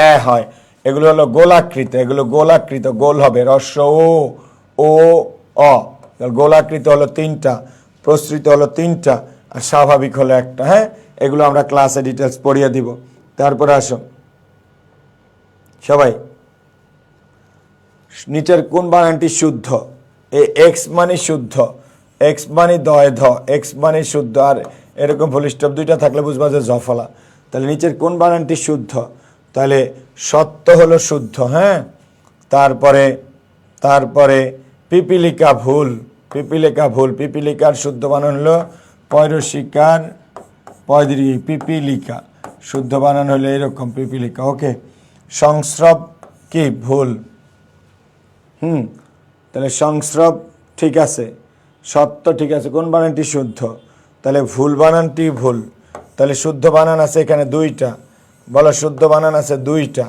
এ হয়। এগুলো হলো গোলাকৃত, এগুলো গোলাকৃত, গোল হবে। রস্ব ও অ, গোলাকৃত হলো 3টা, প্রসৃত হলো 3টা, আর স্বাভাবিক হলো 1টা। হ্যাঁ, এগুলো আমরা ক্লাসে ডিটেলস পড়িয়ে দিব। তারপরে আসো সবাই, নিচের কোন বানানটি শুদ্ধ? এই এক্স মানে শুদ্ধ, এক্স মানে দয় ধ, এক্স মানে শুদ্ধ, আর এরকম ফুল স্টপ 2টা থাকলে বুঝবা যে জফলা। তাহলে নিচের কোন বানানটি শুদ্ধ? তাহলে সত্য হলো শুদ্ধ। হ্যাঁ, তারপরে তারপরে পিপিলিকা ভুল, পিপিলিকা ভুল। পিপিলিকার শুদ্ধ বানান হলো পয়রশিকার পয়দীর্ঘ পিপিলিকা, শুদ্ধ বানান হলো এরকম পিপিলিকা। ওকে, সংস্রব কি? ভুল। তাহলে সংস্রব ঠিক আছে, সত্য ঠিক আছে, কোন বানানটি শুদ্ধ? তাহলে ভুল বানানটি ভুল। তাহলে শুদ্ধ বানান আছে এখানে 2টা। বলো শুদ্ধ বানান আছে 2টা।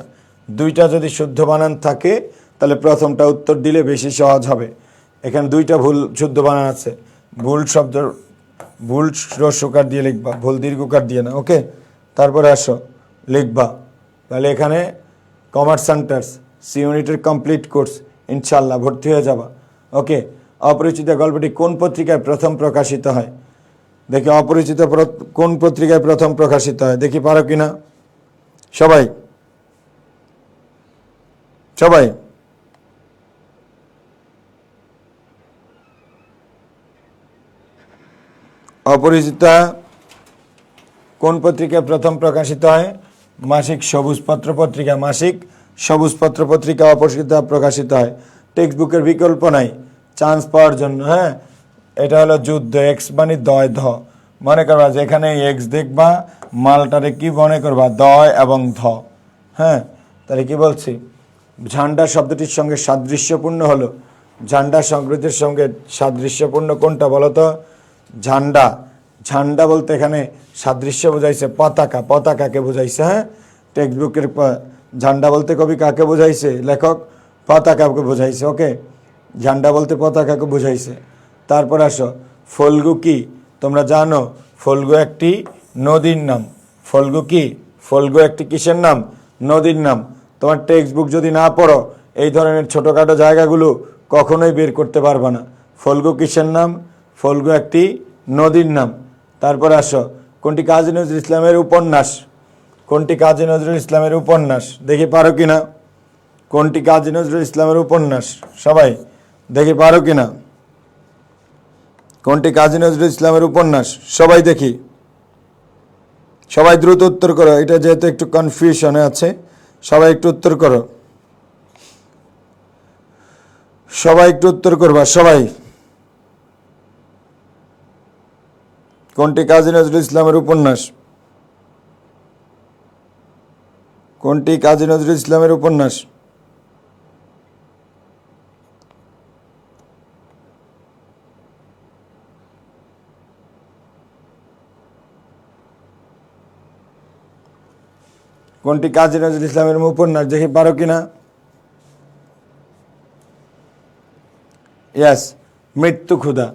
2টা যদি শুদ্ধ বানান থাকে তাহলে প্রথমটা উত্তর দিলে বেশি সহজ হবে। এখানে 2টা ভুল শুদ্ধ বানান আছে। ভুল শব্দ, ভুল রস্যকার দিয়ে লিখবা, ভুল দীর্ঘকার দিয়ে না। ওকে, তারপরে আসো লিখবা। তাহলে এখানে কমার্স সেন্টার্স সি ইউনিটের কমপ্লিট কোর্স ইনশাল্লাহ ভর্তি হয়ে যাবা। ওকে, অপরিচিত গল্পটি কোন পত্রিকায় প্রথম প্রকাশিত হয়? দেখি অপরিচিত কোন পত্রিকায় প্রথম প্রকাশিত হয়, দেখি পারো কিনা সবাই। সবাই অপরিচিতা কোন পত্রিকায় প্রথম প্রকাশিত হয়? মাসিক সবুজপত্র পত্রিকা, মাসিক সবুজপত্র পত্রিকা অপরিচিতা প্রকাশিত হয়। টেক্সট বুকের বিকল্প নাই চান্স পাওয়ার জন্য। হ্যাঁ, এটা হলো যুদ্ধ, এক্স মানে দয় ধ, মনে করবা যেখানে এক্স দেখবা মালটারে কি মনে করবা? দয় এবং ধ। হ্যাঁ, তাহলে কি বলছি? ঝান্ডা শব্দটির সঙ্গে সাদৃশ্যপূর্ণ হলো, ঝান্ডা সংস্কৃতির সঙ্গে সাদৃশ্যপূর্ণ কোনটা বলো তো? ঝান্ডা। ঝান্ডা বলতে এখানে সাদৃশ্য বোঝাইছে পতাকা, পতাকাকে বোঝাইছে। হ্যাঁ, টেক্সট বুকের ঝান্ডা বলতে কবি কাকে বোঝাইছে? লেখক পতাকাকে বোঝাইছে। ওকে, ঝান্ডা বলতে পতাকাকে বোঝাইছে। তারপর আসো, ফল্গু কি? তোমরা জানো ফল্গু একটি নদীর নাম। ফল্গু কি? ফল্গু একটি কিসের নাম? নদীর নাম। তোমার টেক্সট বুক যদি না পড়ো এই ধরনের ছোটোখাটো জায়গাগুলো কখনোই বের করতে পারবে না। ফল্গু কিসের নাম? ফল্গু একটি নদীর নাম। তারপর আসো, কোনটি কাজী নজরুল ইসলামের উপন্যাস? কোনটি কাজী নজরুল ইসলামের উপন্যাস? দেখি পারো কিনা। কোনটি কাজী নজরুল ইসলামের উপন্যাস? সবাই দেখি পারো কিনা। কোনটি কাজী নজরুল ইসলামের উপন্যাস? সবাই দেখি, সবাই দ্রুত উত্তর করো। এটা যেহেতু একটু কনফিউশনে আছে, সবাই একটু উত্তর করো, সবাই একটু উত্তর করবা সবাই। কোনটি কাজী নজরুল ইসলামের উপন্যাস? কোনটি কাজী নজরুল ইসলামের উপন্যাস? কোনটি কাজী নজরুল ইসলামের উপন্যাস? দেখি পারো কিনা। ইয়াস, মৃত্যু ক্ষুধা।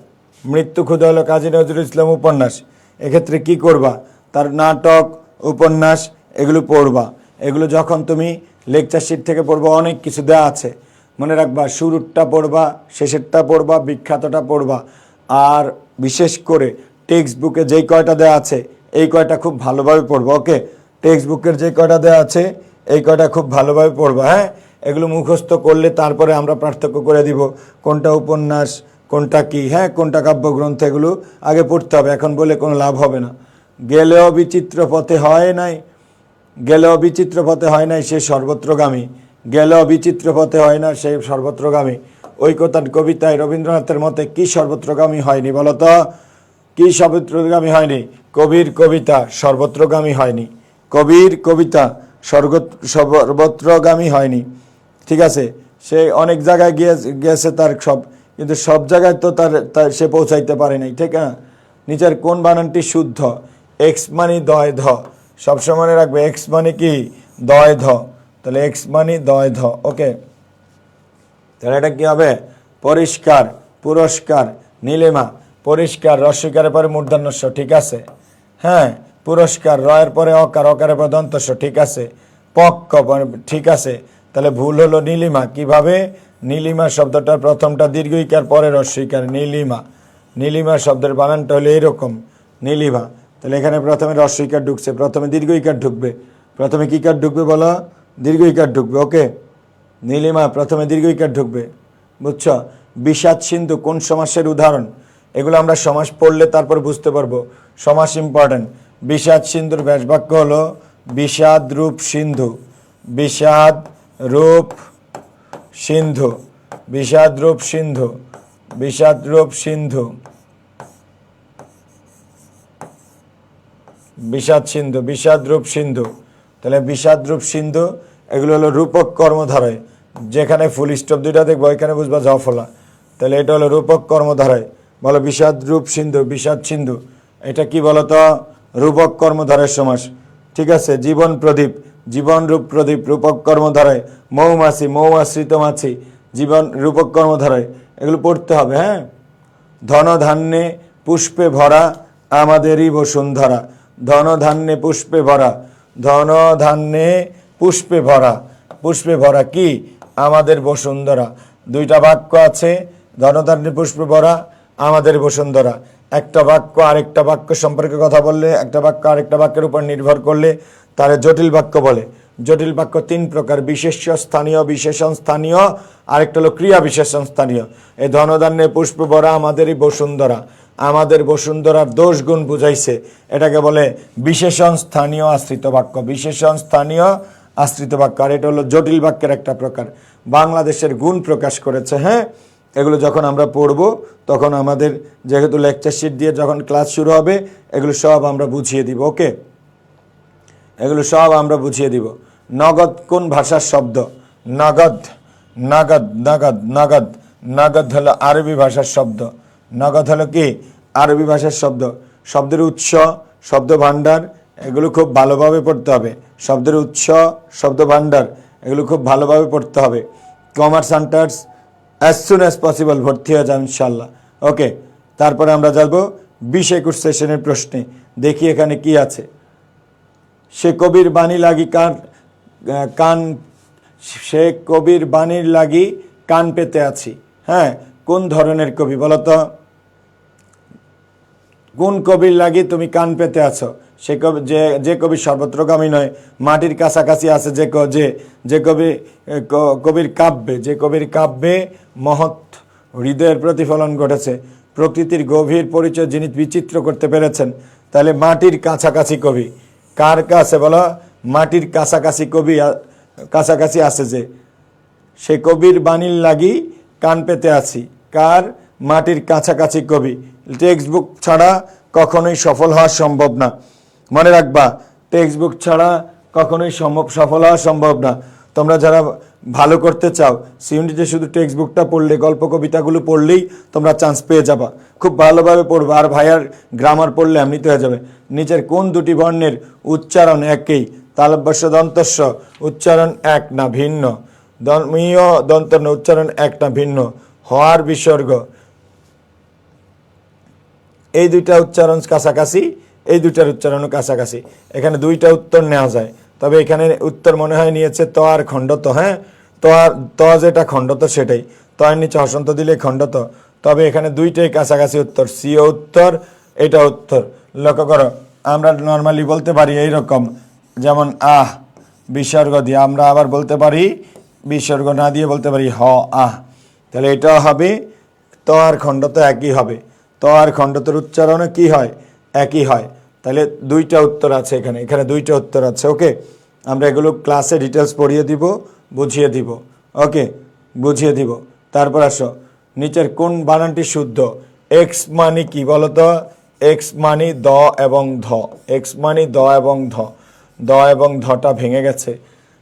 মৃত্যু ক্ষুধা হলো কাজী নজরুল ইসলাম উপন্যাস। এক্ষেত্রে কি করবা? তার নাটক, উপন্যাস এগুলো পড়বা। এগুলো যখন তুমি লেকচার শিট থেকে পড়বা, অনেক কিছু দেওয়া আছে, মনে রাখবা। শুরুরটা পড়বা, শেষেরটা পড়বা, বিখ্যাতটা পড়বা। আর বিশেষ করে টেক্সট বুকে যেই কয়টা দেওয়া আছে এই কয়টা খুব ভালোভাবে পড়বা। ওকে, টেক্সট বুকের যে কয়টা দেওয়া আছে এই কয়টা খুব ভালোভাবে পড়বা। হ্যাঁ, এগুলো মুখস্থ করলে তারপরে আমরা পার্থক্য করে দিব কোনটা উপন্যাস, কোনটা কি, হ্যাঁ কোনটা কাব্যগ্রন্থ, এগুলো আগে পড়তে হবে। এখন বলে কোনো লাভ হবে না। গেলেও বিচিত্র পথে হয় নাই, গেলেও বিচিত্র পথে হয় নাই সে সর্বত্রগামী, গেলেও বিচিত্র পথে হয় না সে সর্বত্রগামী। ওই কথার কবিতায় রবীন্দ্রনাথের মতে কি সর্বত্রগামী হয়নি বলতো? কি সর্বত্রগামী হয়নি? কবির কবিতা সর্বত্রগামী হয়নি। কবির কবিতা সর্বত্রগামী হয়নি। ঠিক আছে, সে অনেক জায়গায় গিয়েছে তার সব, কিন্তু সব জায়গায় তো তার সে পৌঁছাইতে পারে নাই। ঠিক না? নিচের কোন বানানটি শুদ্ধ? এক্স মানে দয় ধ, সবসময় মনে রাখবে এক্স মানে কি? দয় ধ। তাহলে এক্স মানে দয় ধ। ওকে, তাহলে এটা কি হবে? পরিষ্কার, পুরস্কার, নীলিমা। পরিষ্কার রস্বইকারের পরে মূর্ধন্যস্ব, ঠিক আছে। হ্যাঁ, পুরস্কার রয়ের পরে অকার, অকারের পরে দন্তস্ব, ঠিক আছে। পক্ষ, ঠিক আছে। তাহলে ভুল হলো নীলিমা। কিভাবে? নীলিমা শব্দটার প্রথমটা দীর্ঘইকার পরে রস্বইকার, নীলিমা। নীলিমা শব্দের বানানটা হলো এরকম, নীলিমা। তাহলে এখানে প্রথমে রস্বইকার ঢুকছে, প্রথমে দীর্ঘইকার ঢুকবে। প্রথমে কি কার ঢুকবে বলো? দীর্ঘইকার ঢুকবে। ওকে, নীলিমা প্রথমে দীর্ঘইকার ঢুকবে, বুঝছো? বিষাদ সিন্ধু কোন সমাসের উদাহরণ? এগুলো আমরা সমাস পড়লে তারপর বুঝতে পারবো। সমাস ইম্পর্টেন্ট। বিষাদ সিন্ধুর ব্যাস বাক্য হলো বিষাদ রূপ সিন্ধু, বিষাদ রূপ সিন্ধু, বিষাদ রূপ সিন্ধু, বিষাদ রূপ সিন্ধু, বিষাদ সিন্ধু, বিষাদ রূপ সিন্ধু। তাহলে বিষাদ রূপ সিন্ধু এগুলো হলো রূপক কর্মধারয়। যেখানে ফুল স্টপ দুইটা দেখবো এখানে বুঝবা জফলা। তাহলে এটা হলো রূপক কর্মধারয়। বলো বিষাদ রূপ সিন্ধু, বিষাদ সিন্ধু। এটা কি বলতো? রূপক কর্মধারয়ের সমাস। ঠিক আছে। জীবন প্রদীপ, জীবন রূপ প্রদীপ, রূপক কর্মধারয়। মৌমাছি, মৌ আশ্রিত মাছি, জীবন রূপক কর্মধারয়। এগুলো পড়তে হবে। হ্যাঁ, ধন ধান্যে পুষ্পে ভরা আমাদেরই বসুন্ধরা। ধন ধান্যে পুষ্পে ভরা, ধন ধান্যে পুষ্পে ভরা, পুষ্পে ভরা কি? আমাদের বসুন্ধরা। দুইটা বাক্য আছে, ধনধান্যে পুষ্পে ভরা, আমাদের বসুন্ধরা। একটা বাক্য আরেকটা বাক্য সম্পর্কে কথা বললে, একটা বাক্য আরেকটা বাক্যের উপর নির্ভর করলে তার জটিল বাক্য বলে। জটিল বাক্য তিন প্রকার: বিশেষ্য স্থানীয়, বিশেষণ স্থানীয়, আরেকটা হলো ক্রিয়া বিশেষণ স্থানীয়। এই ধনধান্যে পুষ্পে ভরা আমাদেরই বসুন্ধরা, আমাদের বসুন্ধরার দোষ গুণ বুঝাইছে, এটাকে বলে বিশেষণ স্থানীয় আশ্রিত বাক্য। বিশেষণ স্থানীয় আশ্রিত বাক্য। আর এটা হলো জটিল বাক্যের একটা প্রকার, বাংলাদেশের গুণ প্রকাশ করেছে। হ্যাঁ, এগুলো যখন আমরা পড়ব তখন আমাদের যেহেতু লেকচার শিট দিয়ে যখন ক্লাস শুরু হবে এগুলো সব আমরা বুঝিয়ে দিব। ওকে, এগুলো সব আমরা বুঝিয়ে দিব। নগদ কোন ভাষার শব্দ? নগদ, নগদ, নগদ, নগদ। নগদ হলো আরবি ভাষার শব্দ। নগদ হলো কি? আরবি ভাষার শব্দ। শব্দের উৎস, শব্দ ভাণ্ডার এগুলো খুব ভালোভাবে পড়তে হবে। শব্দের উৎস, শব্দ ভাণ্ডার এগুলো খুব ভালোভাবে পড়তে হবে। Commerce centres as soon as possible ভর্তি হয়ে যাবে ইনশাল্লাহ। ওকে, তারপরে আমরা যাবো 20-21 সেশনের প্রশ্নে। দেখি এখানে কি আছে। সে কবির বাণী লাগি কান, সে কবির বাণীর লাগি কান পেতে আছি। হ্যাঁ, কোন ধরনের কবি বলো তো? কোন কবির লাগি তুমি কান পেতে আছো? সে কবি, যে কবি সর্বত্রগামী নয়, মাটির কাছাকাছি আছে, যে কবির কাব্যে মহৎ হৃদয়ের প্রতিফলন ঘটেছে, প্রকৃতির গভীর পরিচয় যিনি বিচিত্র করতে পেরেছেন, তাহলে মাটির কাছাকাছি কবি কার কাছে বলো? মাটির কাছাকাছি কবি কাছাকাছি আছে যে, সে কবির বাণীর লাগি কান পেতে আছি। কার? মাটির কাছাকাছি কবি। টেক্সট বুক ছাড়া কখনোই সফল হওয়া সম্ভব না, মনে রাখবা। টেক্সট বুক ছাড়া কখনোই সফল হওয়া সম্ভব না। তোমরা যারা ভালো করতে চাও, সিউনিটিতে শুধু টেক্সট বুকটা পড়লে, গল্প কবিতাগুলো পড়লেই তোমরা চান্স পেয়ে যাবা। খুব ভালোভাবে পড়বে, আর ভাইয়ার গ্রামার পড়লে এমনিতে হয়ে যাবে। নিচের কোন দুটি বর্ণের উচ্চারণ একই? তালব্যস্য দন্তস্য উচ্চারণ এক না ভিন্ন? দমীয় দন্তন্য উচ্চারণ এক না ভিন্ন? হওয়ার বিসর্গ, এই দুইটা উচ্চারণ কাছাকাছি, এই দুইটার উচ্চারণও কাছাকাছি। এখানে দুইটা উত্তর নেওয়া যায়, তবে এখানে উত্তর মনে হয় নিয়েছে ত আর খণ্ডত। হ্যাঁ, ত যেটা খণ্ডত সেটাই, ত এর নিচে হসন্ত দিলে খণ্ডত। তবে এখানে দুইটাই কাছাকাছি উত্তর, সিও উত্তর, এটা উত্তর। লক্ষ্য করো, আমরা নর্মালি বলতে পারি এইরকম, যেমন আহ বিসর্গ দিয়ে, আমরা আবার বলতে পারি বিসর্গ না দিয়ে বলতে পারি হ আহ। তাহলে এটাও হবে, ত আর খণ্ডত একই হবে, ত আর খণ্ডতের উচ্চারণে কি হয়? একই হয়। তাহলে দুইটা উত্তর আছে এখানে, এখানে দুইটা উত্তর আছে। ওকে, আমরা এগুলো ক্লাসে ডিটেলস পড়িয়ে দিব, বুঝিয়ে দিব। ওকে, বুঝিয়ে দিব। তারপর আসো, নিচের কোন বানানটি শুদ্ধ? এক্স মানে কি বলো তো? এক্স মানে দ এবং ধ, এক্স মানে দ এবং ধ, দ এবং ধটা ভেঙে গেছে।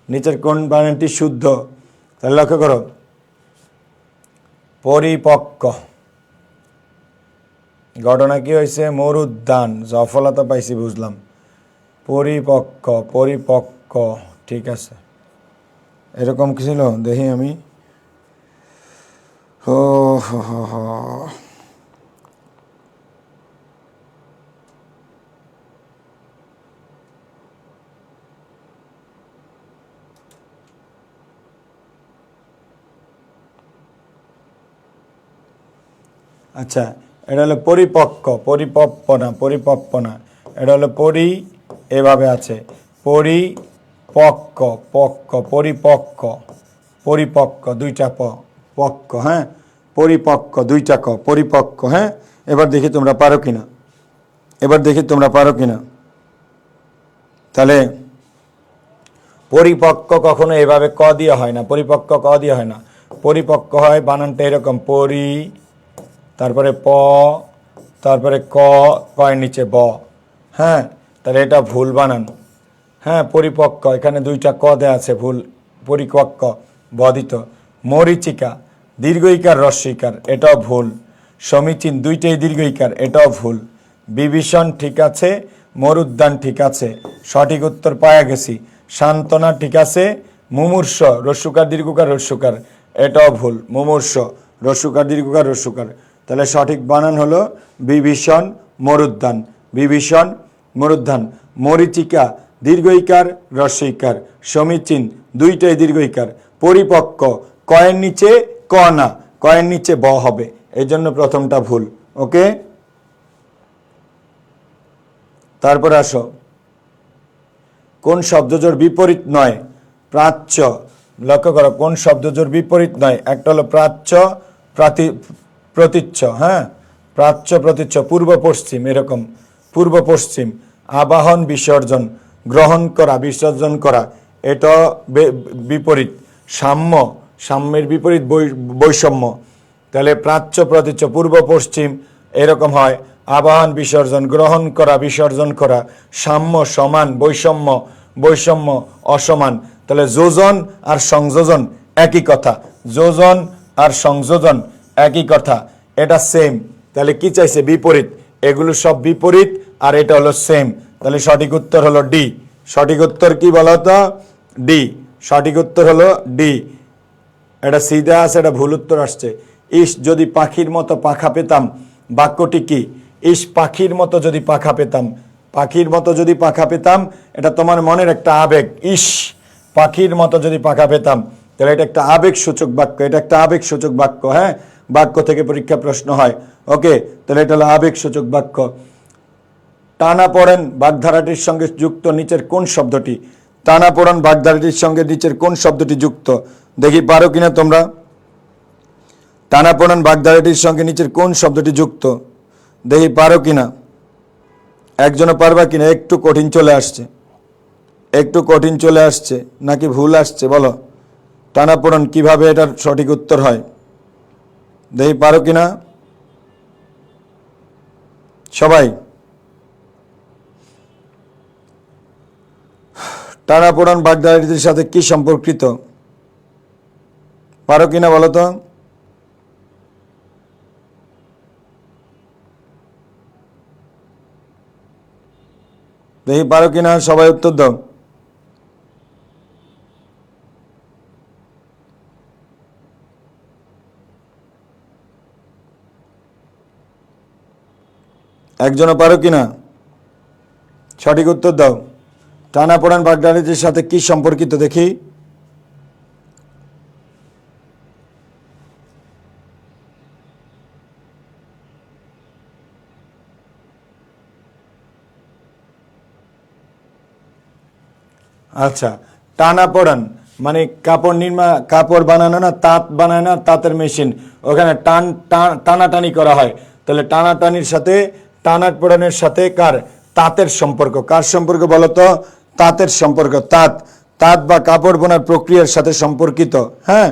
নিচের কোন বানানটি শুদ্ধ? তাহলে লক্ষ্য করো, পরিপক্ক। ঘটনা কি হয়েছে? মরুদ্যান, সফলতা পাইছি বুঝলাম। পরিপক্ক, পরিপক্ক, ঠিক আছে। এরকম কি ছিল দেখি আমি। ও হো হো হো, আচ্ছা, এটা হলো পরিপক্ক, পরিপক্ক না, এটা হলো এভাবে আছে, পরিপক্ক, পরিপক্ক দুইটা পক্ক, হ্যাঁ, পরিপক্ক দুইটা পরিপক্ক। হ্যাঁ, এবার দেখি তোমরা পারো কিনা, তাহলে পরিপক্ক কখনো এভাবে ক দিয়ে হয় না, পরিপক্ক ক দিয়ে হয় না। পরিপক্ক হয় বানানটা এরকম, তারপরে প, তারপরে কয়ের নিচে ব। হ্যাঁ, তাহলে এটা ভুল বানান। হ্যাঁ, পরিপক্ক, এখানে দুইটা ক দেয়া আছে, ভুল। পরিপক্ক বদিত। মরিচিকা দীর্ঘইকার রস্বইকার, এটাও ভুল। সমীচীন দুইটাই দীর্ঘইকার, এটাও ভুল। বিভীষণ ঠিক আছে, মরুদ্যান ঠিক আছে, সঠিক উত্তর পাওয়া গেছি। সান্ত্বনা ঠিক আছে, মুমূর্ষ রস্যকার দীর্ঘকার রস্যকার, এটাও ভুল। মুমূর্ষ রস্যকার দীর্ঘকার রস্যকার, তাহলে সঠিক বানান হলো বিভীষণ মরুদ্যান, বিভীষণ মরুদ্যান। মরিচিকা দীর্ঘইকার রস্যইকার, সমীচীন দুইটাই দীর্ঘইকার। পরিপক্ক কয়ের নিচে ক না, কয়ের নিচে ব হবে, এই জন্য প্রথমটা ভুল। ওকে, তারপর আসো, কোন শব্দজোড় বিপরীত নয়? প্রাচ্য। লক্ষ্য করো, কোন শব্দজোড় বিপরীত নয়? একটা হলো প্রাচ্য, প্রতীচ্য। হ্যাঁ, প্রাচ্য প্রতীচ্য, পূর্ব পশ্চিম, এরকম পূর্ব পশ্চিম। আবাহন বিসর্জন, গ্রহণ করা বিসর্জন করা, এটা বিপরীত। সাম্য, সাম্যের বিপরীত বৈষম্য। তাহলে প্রাচ্য প্রতীচ্য পূর্ব পশ্চিম এরকম হয়। আবাহন বিসর্জন, গ্রহণ করা বিসর্জন করা। সাম্য সমান, বৈষম্য বৈষম্য অসমান। তাহলে যোজন আর সংযোজন একই কথা, যোজন আর সংযোজন একই কথা, এটা সেম। তাহলে কি চাইছে? বিপরীত। এগুলো সব বিপরীত আর এটা হলো সেম, তাহলে সঠিক উত্তর হলো ডি। সঠিক উত্তর কি বলতো? ডি। সঠিক উত্তর হলো ডি। এটা সিধা আছে, এটা ভুল উত্তর আসছে। ইস যদি পাখির মতো পাখা পেতাম, বাক্যটি কি? ইস পাখির মতো যদি পাখা পেতাম, পাখির মতো যদি পাখা পেতাম, এটা তোমার মনের একটা আবেগ। ইস পাখির মতো যদি পাখা পেতাম, তাহলে এটা একটা আবেগ সূচক বাক্য, এটা একটা আবেগ সূচক বাক্য। হ্যাঁ, বাক্য থেকে পরীক্ষা প্রশ্ন হয়। ওকে, তাহলে এটা হলো আবেগসূচক বাক্য। টানাপোড়েন বাগধারাটির সঙ্গে যুক্ত নিচের কোন শব্দটি? টানাপোড়েন বাগধারাটির সঙ্গে নিচের কোন শব্দটি যুক্ত? দেখি পারো কিনা তোমরা। টানাপোড়েন বাগধারাটির সঙ্গে নিচের কোন শব্দটি যুক্ত? দেখি পারো কিনা, একজনও পারবা কিনা? একটু কঠিন চলে আসছে, একটু কঠিন চলে আসছে নাকি ভুল আসছে বলো। টানাপোড়েন কিভাবে এটার সঠিক উত্তর হয়? দেখি পারো কিনা সবাই। টানাপোড়েন বাগধারাটির সাথে কি সম্পর্কিত? পারো কিনা বলো তো। দেখি পারো কিনা, সবাই উত্তর দাও। একজনও পারো কিনা, সঠিক উত্তর দাও। টানাপোড়েন বাগধারাটির সাথে কি সম্পর্কিত দেখি। আচ্ছা, টানাপোড়েন মানে কাপড় বানানো না, তাঁত বানায় না, তাঁতের মেশিন, ওখানে টানাটানি করা হয়। তাহলে টানাটানির সাথে টানাপোড়েনের সাথে কার? তাঁতের সম্পর্ক। কার সম্পর্ক বলো তো? তাঁতের সম্পর্ক। তাঁত বা কাপড় বোনার প্রক্রিয়ার সাথে সম্পর্কিত। হ্যাঁ,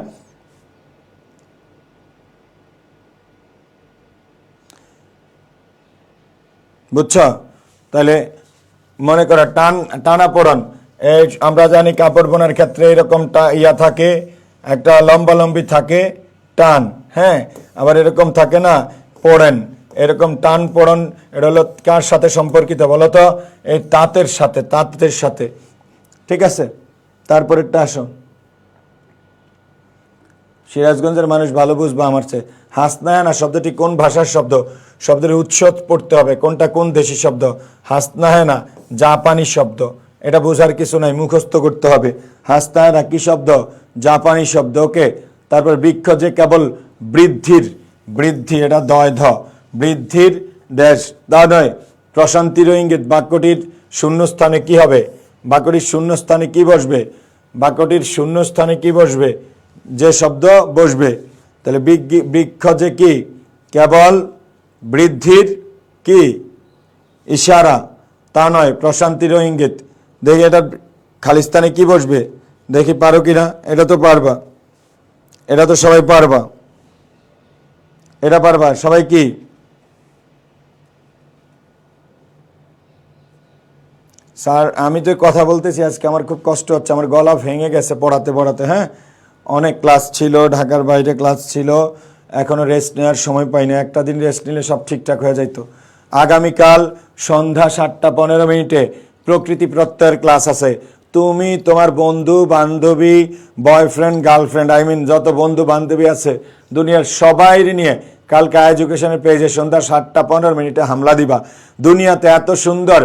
বুঝছো? তাহলে মনে করো টানাপোড়েন, এই আমরা জানি কাপড় বোনার ক্ষেত্রে এরকম ইয়া থাকে, একটা লম্বালম্বি থাকে টান, হ্যাঁ, আবার এরকম থাকে না পোড়েন, এরকম টান পোড়ন। এটা হলো কার সাথে সম্পর্কিত বলো তো? এই তাঁতের সাথে, তাঁতের সাথে। ঠিক আছে, তারপরেরটা আসো। সিরাজগঞ্জের মানুষ ভালো বুঝবা আমার চেয়ে। হাসনাহেনা শব্দটি কোন ভাষার শব্দ? শব্দের উৎস পড়তে হবে, কোনটা কোন দেশি শব্দ। হাসনাহেনা জাপানি শব্দ, এটা বোঝার কিছু নাই, মুখস্থ করতে হবে। হাসনাহেনা কি শব্দ? জাপানি শব্দ। ওকে, তারপর বৃক্ষ যে কেবল বৃদ্ধির, বৃদ্ধি এটা দয় ধ, বৃদ্ধির ড্যাশ দা নয়, প্রশান্তির ইঙ্গিত। বাক্যটির শূন্যস্থানে কি হবে? বাক্যটির শূন্যস্থানে কি বসবে? বাক্যটির শূন্যস্থানে কি বসবে? যে শব্দ বসবে। তাহলে বৃক্ষ যে কি কেবল বৃদ্ধির কি ইশারা, তা নয়, প্রশান্তির ইঙ্গিত। দেখি এটা খালিস্তানে কি বসবে, দেখি পারো কিনা। এটা তো পারবা, এটা তো সবাই পারবা, এটা পারবা সবাই। কি স্যার, আমি তো কথা বলতেছি আজকে, আমার খুব কষ্ট হচ্ছে, আমার গলা ভেঙে গেছে পড়াতে পড়াতে। হ্যাঁ, অনেক ক্লাস ছিল, ঢাকার বাইরে ক্লাস ছিল, এখনও রেস্ট নেওয়ার সময় পাইনি। একটা দিন রেস্ট নিলে সব ঠিকঠাক হয়ে যাইত। আগামীকাল সন্ধ্যা 7:15 প্রকৃতি প্রত্যয়ের ক্লাস আছে। তুমি তোমার বন্ধু বান্ধবী, বয়ফ্রেন্ড গার্লফ্রেন্ড, যত বন্ধু বান্ধবী আছে দুনিয়ার সবাই নিয়ে কালকে এডুকেশনের পেজে সন্ধ্যা 7:15 হামলা দিবা। দুনিয়াতে এত সুন্দর,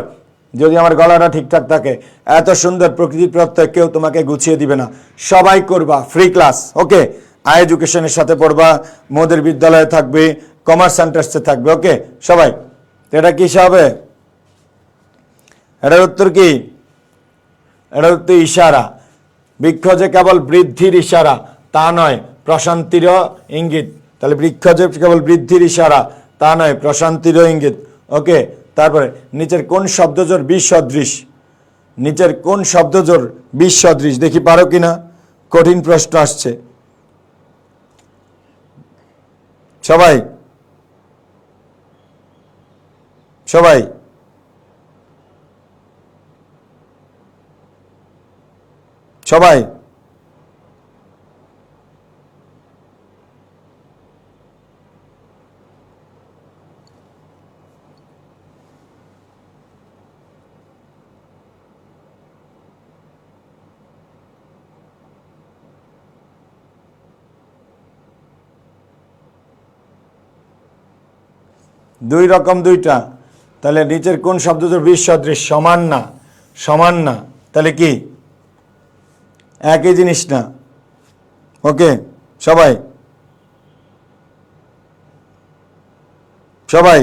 যদি আমার গলাটা ঠিকঠাক থাকে, এত সুন্দর প্রকৃতি প্রত্যয় কেউ তোমাকে গুছিয়ে দিবে না। সবাই করবা ফ্রি ক্লাস। ওকে, এডুকেশনের সাথে পড়বা, মোদের বিদ্যালয়ে থাকবে, কমার্স সেন্টার্সে থাকবে। ওকে সবাই, এটা কি হবে? এটার উত্তর কি? এটার উত্তর ইশারা। বৃক্ষ যে কেবল বৃদ্ধির ইশারা, তা নয়, প্রশান্তিরও ইঙ্গিত। তাহলে বৃক্ষ যে কেবল বৃদ্ধির ইশারা, তা নয়, প্রশান্তিরও ইঙ্গিত। ওকে, তারপরে নিচের কোন শব্দজোর বিসদৃশ? নিচের কোন শব্দজোর বিসদৃশ? দেখি পারো কিনা, কঠিন প্রশ্ন আসছে। সবাই সবাই সবাই দুই রকম, দুইটা। তাহলে নিচের কোন শব্দজোর বিসদৃশ? সমান না, সমান না, তাহলে কি একই জিনিস না? ওকে সবাই, সবাই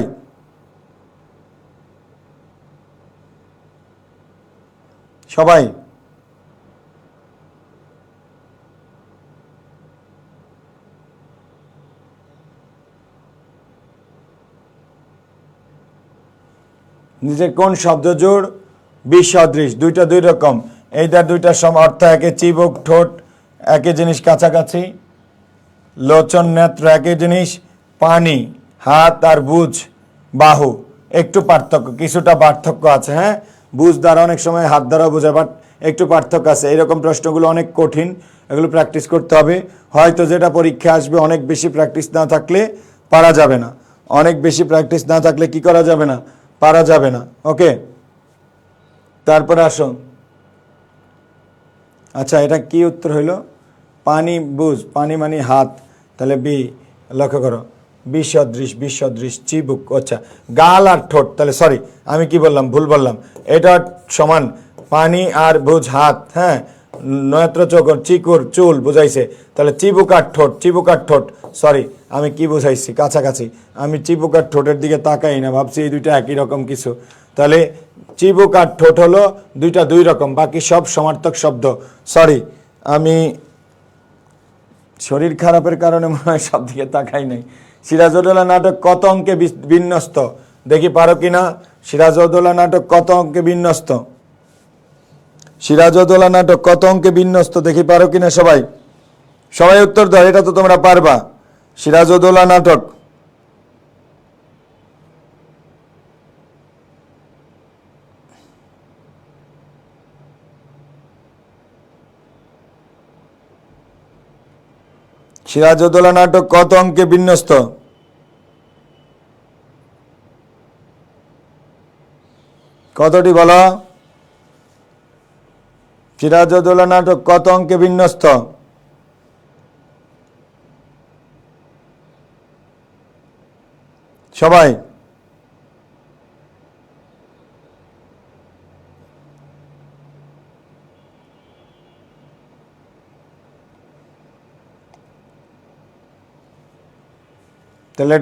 সবাই নিচে কোন শব্দ জোড় বিসদৃশ? দুইটা দুই রকম, এইটার দুইটা অর্থ একে, চিবুক ঠোঁট একই জিনিস কাছাকাছি, লোচন নেত্র একই জিনিস, পানি হাত আর বুঝ বাহু একটু পার্থক্য, কিছুটা পার্থক্য আছে। হ্যাঁ, বুঝ দ্বারা অনেক সময় হাত দ্বারা বোঝায়, বাট একটু পার্থক্য আছে। এইরকম প্রশ্নগুলো অনেক কঠিন, এগুলো প্র্যাকটিস করতে হবে। হয়তো যেটা পরীক্ষা আসবে, অনেক বেশি প্র্যাকটিস না থাকলে পারা যাবে না, অনেক বেশি প্র্যাকটিস না থাকলে কি করা যাবে না, পারা যাবে না। ওকে, তারপরে আসো। আচ্ছা, এটা কি উত্তর হইল? পানি বুঝ, পানি মানে হাত, তাহলে বি। লক্ষ্য করো, বিসদৃশ, বিসদৃশ চিবুক। আচ্ছা, গাল আর ঠোঁট, তাহলে সরি আমি কি বললাম, ভুল বললাম। এটা সমান পানি আর বুঝ হাত। হ্যাঁ, নেত্র চোখর চিকুর চুল বুঝাইছে, তাহলে চিবুক আর ঠোঁট, চিবুক আর ঠোঁট। সরি আমি কি বুঝাইছি, কাছাকাছি। আমি চিবুক আর ঠোঁটের দিকে তাকাই না, ভাবছি এই দুইটা একই রকম কিছু। তাহলে চিবুক আর ঠোঁট হলো দুইটা দুই রকম, বাকি সব সমার্থক শব্দ। সরি, আমি শরীর খারাপের কারণে মনে হয় সব দিকে তাকাই নাই। সিরাজউদ্দৌলা নাটক কত অঙ্কে বিন্যস্ত? দেখি পারো কিনা। সিরাজউদ্দৌলা নাটক কত অঙ্কে বিন্যস্ত? সিরাজউদ্দৌলা নাটক কত অঙ্কে বিন্যস্ত দেখি পারো কিনা সবাই? সবাই উত্তর দাও, এটা তো তোমরা পারবা। সিরাজউদ্দৌলা নাটক সিরাজউদ্দৌলা নাটক কত অঙ্কে বিন্যস্ত? কতটি বলো? সিরাজউদ্দৌলা নাটক কত অঙ্কে বিন্যস্ত? সবাই তাহলে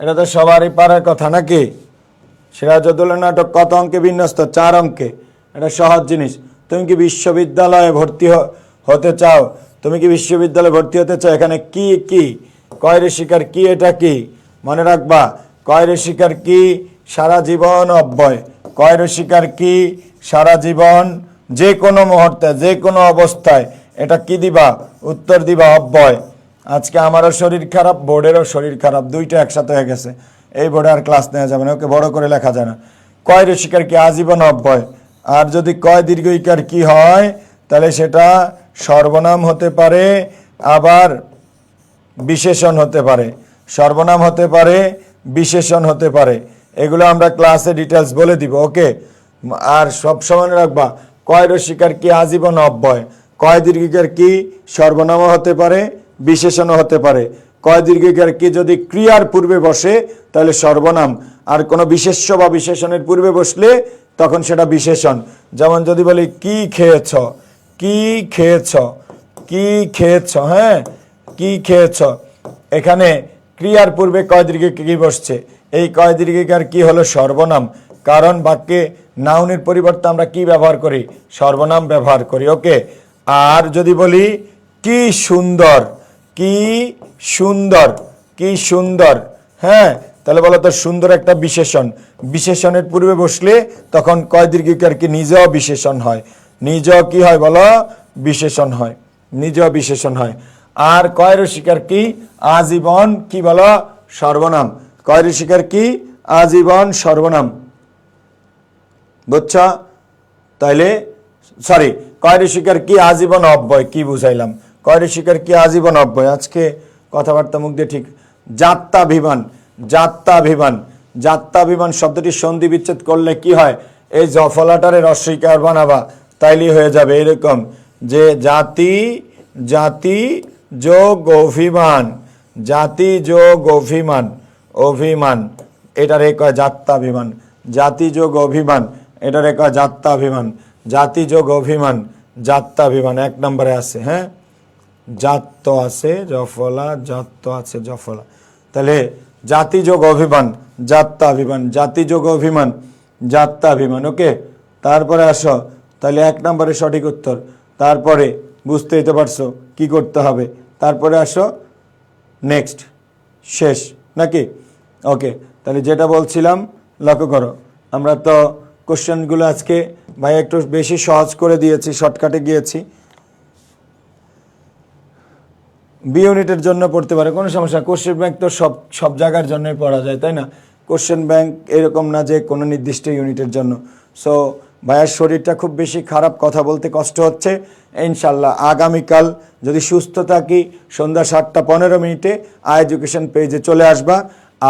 এটা তো সবারই পারার কথা নাকি? সিরাজউদ্দৌলা নাটক কত অঙ্কে বিন্যস্ত? 4 অঙ্কে। এটা সহজ জিনিস। তুমি কি বিশ্ববিদ্যালয়ে ভর্তি হতে চাও? তুমি কি বিশ্ববিদ্যালয়ে ভর্তি হতে চাও? এখানে কি কি কয় রে শিকার কি, এটা কি মনে রাখবা? কয় রে শিকার কি? সারা জীবন অব্যয়। কয় রে শিকার কি? সারা জীবন, যে কোনো মুহূর্তে, যে কোনো অবস্থায়। এটা কি দিবা? উত্তর দিবা অব্যয়। আজকে আমারও শরীর খারাপ, বোর্ডেরও শরীর খারাপ, দুইটা একসাথে হয়ে গেছে। এই বোর্ডে আর ক্লাস নেওয়া যাবে না, ওকে বড় করে লেখা যায় না। কয় রে শিকার কি? আজীবন অব্যয়। আর যদি কয় দীর্ঘ ইকার কি হয়, তাহলে সেটা সর্বনাম হতে পারে, আবার বিশেষণ হতে পারে। সর্বনাম হতে পারে, বিশেষণ হতে পারে। এগুলো আমরা ক্লাসে ডিটেলস বলে দিব। ওকে, আর সব সময় রাখবা, কয় রে শিকার কি? আজীবন অব্যয়। কয় দীর্ঘিকার কি? সর্বনামও হতে পারে, বিশেষণও হতে পারে। কয় দীর্ঘিকার কি যদি ক্রিয়ার পূর্বে বসে তাহলে সর্বনাম, আর কোনো বিশেষ্য বা বিশেষণের পূর্বে বসলে তখন সেটা বিশেষণ। যেমন যদি বলি কি খেয়েছ, কি খেয়েছ, কি খেয়েছ, হ্যাঁ কি খেয়েছ, এখানে ক্রিয়ার পূর্বে কয় দীর্ঘিকার কি বসছে? এই কয় দীর্ঘিকার কি হলো সর্বনাম, কারণ বাক্যে নাউনের পরিবর্তে আমরা কি ব্যবহার করি? সর্বনাম ব্যবহার করি। ওকে, আর যদি বলি কি সুন্দর, কি সুন্দর, কি সুন্দর, হ্যাঁ তাহলে বলো তো সুন্দর একটা বিশেষণ। বিশেষণের পূর্বে বসলে তখন কয় দীর্ঘিকার কি নিজেও বিশেষণ হয়। নিজেও কি হয় বলো? বিশেষণ হয়, নিজেও বিশেষণ হয়। আর কয় রে শিকার কি? আজীবন কি বলো? সর্বনাম। কয় রে শিকার কি? আজীবন সর্বনাম। বুঝছ? তাইলে সরি, কয় রে শিকার কি? আজীবন অব্যয়। কি বুঝাইলাম? কয় রে শিকার কি? আজীবন অব্যয়। আজকে কথাবার্তা মুখ দিয়ে ঠিক। যাত্রাভিমান, যাত্রাভিমান, যাত্রাভিমান শব্দটি সন্ধি বিচ্ছেদ করলে কি হয়? এই জফলাটারে রস্বইকার বানাবা, তাইলেই হয়ে যাবে এরকম যে জাতি, জাতি যোগ অভিমান, জাতি যোগ অভিমান, অভিমান, এটারে কয় যাত্রাভিমান। জাতি যোগ অভিমান, এটারে কয় যাত্রাভিমান। জাতি যোগ অভিমান, যাত্রাভিমান 1 নম্বরে আছে। হ্যাঁ, জাত আছে জফলা, জাত আছে জফলা। তাহলে জাতি যোগ অভিমান, জাত্যাভিমান, জাতিযোগ অভিমান, জাত্যাভিমান। ওকে, তারপরে আসো, তাহলে 1 নম্বরে সঠিক উত্তর। তারপরে বুঝতেই তো পারছো কি করতে হবে। তারপরে আসো নেক্সট, শেষ নাকি? ওকে, তাহলে যেটা বলছিলাম লক্ষ্য করো, আমরা তো কোশ্চেনগুলো আজকে ভাই একটু বেশি সহজ করে দিয়েছি, শর্টকাটে গিয়েছি। বি ইউনিটের জন্য পড়তে পারে, কোনো সমস্যা। কোশ্চেন ব্যাংক তো সব সব জায়গার জন্যই পড়া যায়, তাই না? কোশ্চেন ব্যাংক এরকম না যে কোনো নির্দিষ্ট ইউনিটের জন্য। সো ভাইয়ের শরীরটা খুব বেশি খারাপ, কথা বলতে কষ্ট হচ্ছে। ইনশাল্লাহ আগামীকাল যদি সুস্থ থাকি সন্ধ্যা 7:15 এডুকেশন পেজে চলে আসবা।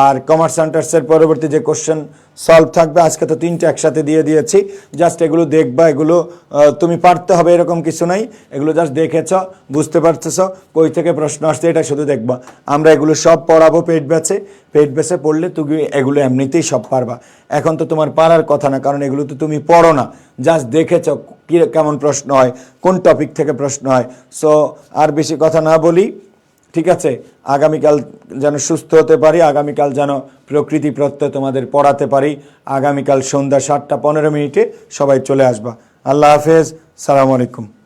আর কমার্স সেন্টার্সের পরবর্তী যে কোশ্চেন সলভ থাকবে, আজকে তো 3টে একসাথে দিয়ে দিয়েছি, জাস্ট এগুলো দেখবা। এগুলো তুমি পারতে হবে এরকম কিছু নাই, এগুলো জাস্ট দেখেছ, বুঝতে পারতেছ কই থেকে প্রশ্ন আসছে, এটা শুধু দেখবা। আমরা এগুলো সব পড়াবো পেইড ব্যাচে পড়লে তুমি এগুলো এমনিতেই সব পারবা। এখন তো তোমার পারার কথা না, কারণ এগুলো তো তুমি পড়ো না, জাস্ট দেখেছ কেমন প্রশ্ন হয়, কোন টপিক থেকে প্রশ্ন হয়। সো আর বেশি কথা না বলি, ঠিক আছে? আগামীকাল যেন সুস্থ হতে পারি, আগামীকাল যেন প্রকৃতি প্রত্যয় তোমাদের পড়াতে পারি। আগামীকাল সন্ধ্যা 7:15 সবাই চলে আসবা। আল্লাহ হাফেজ, সালামু আলাইকুম।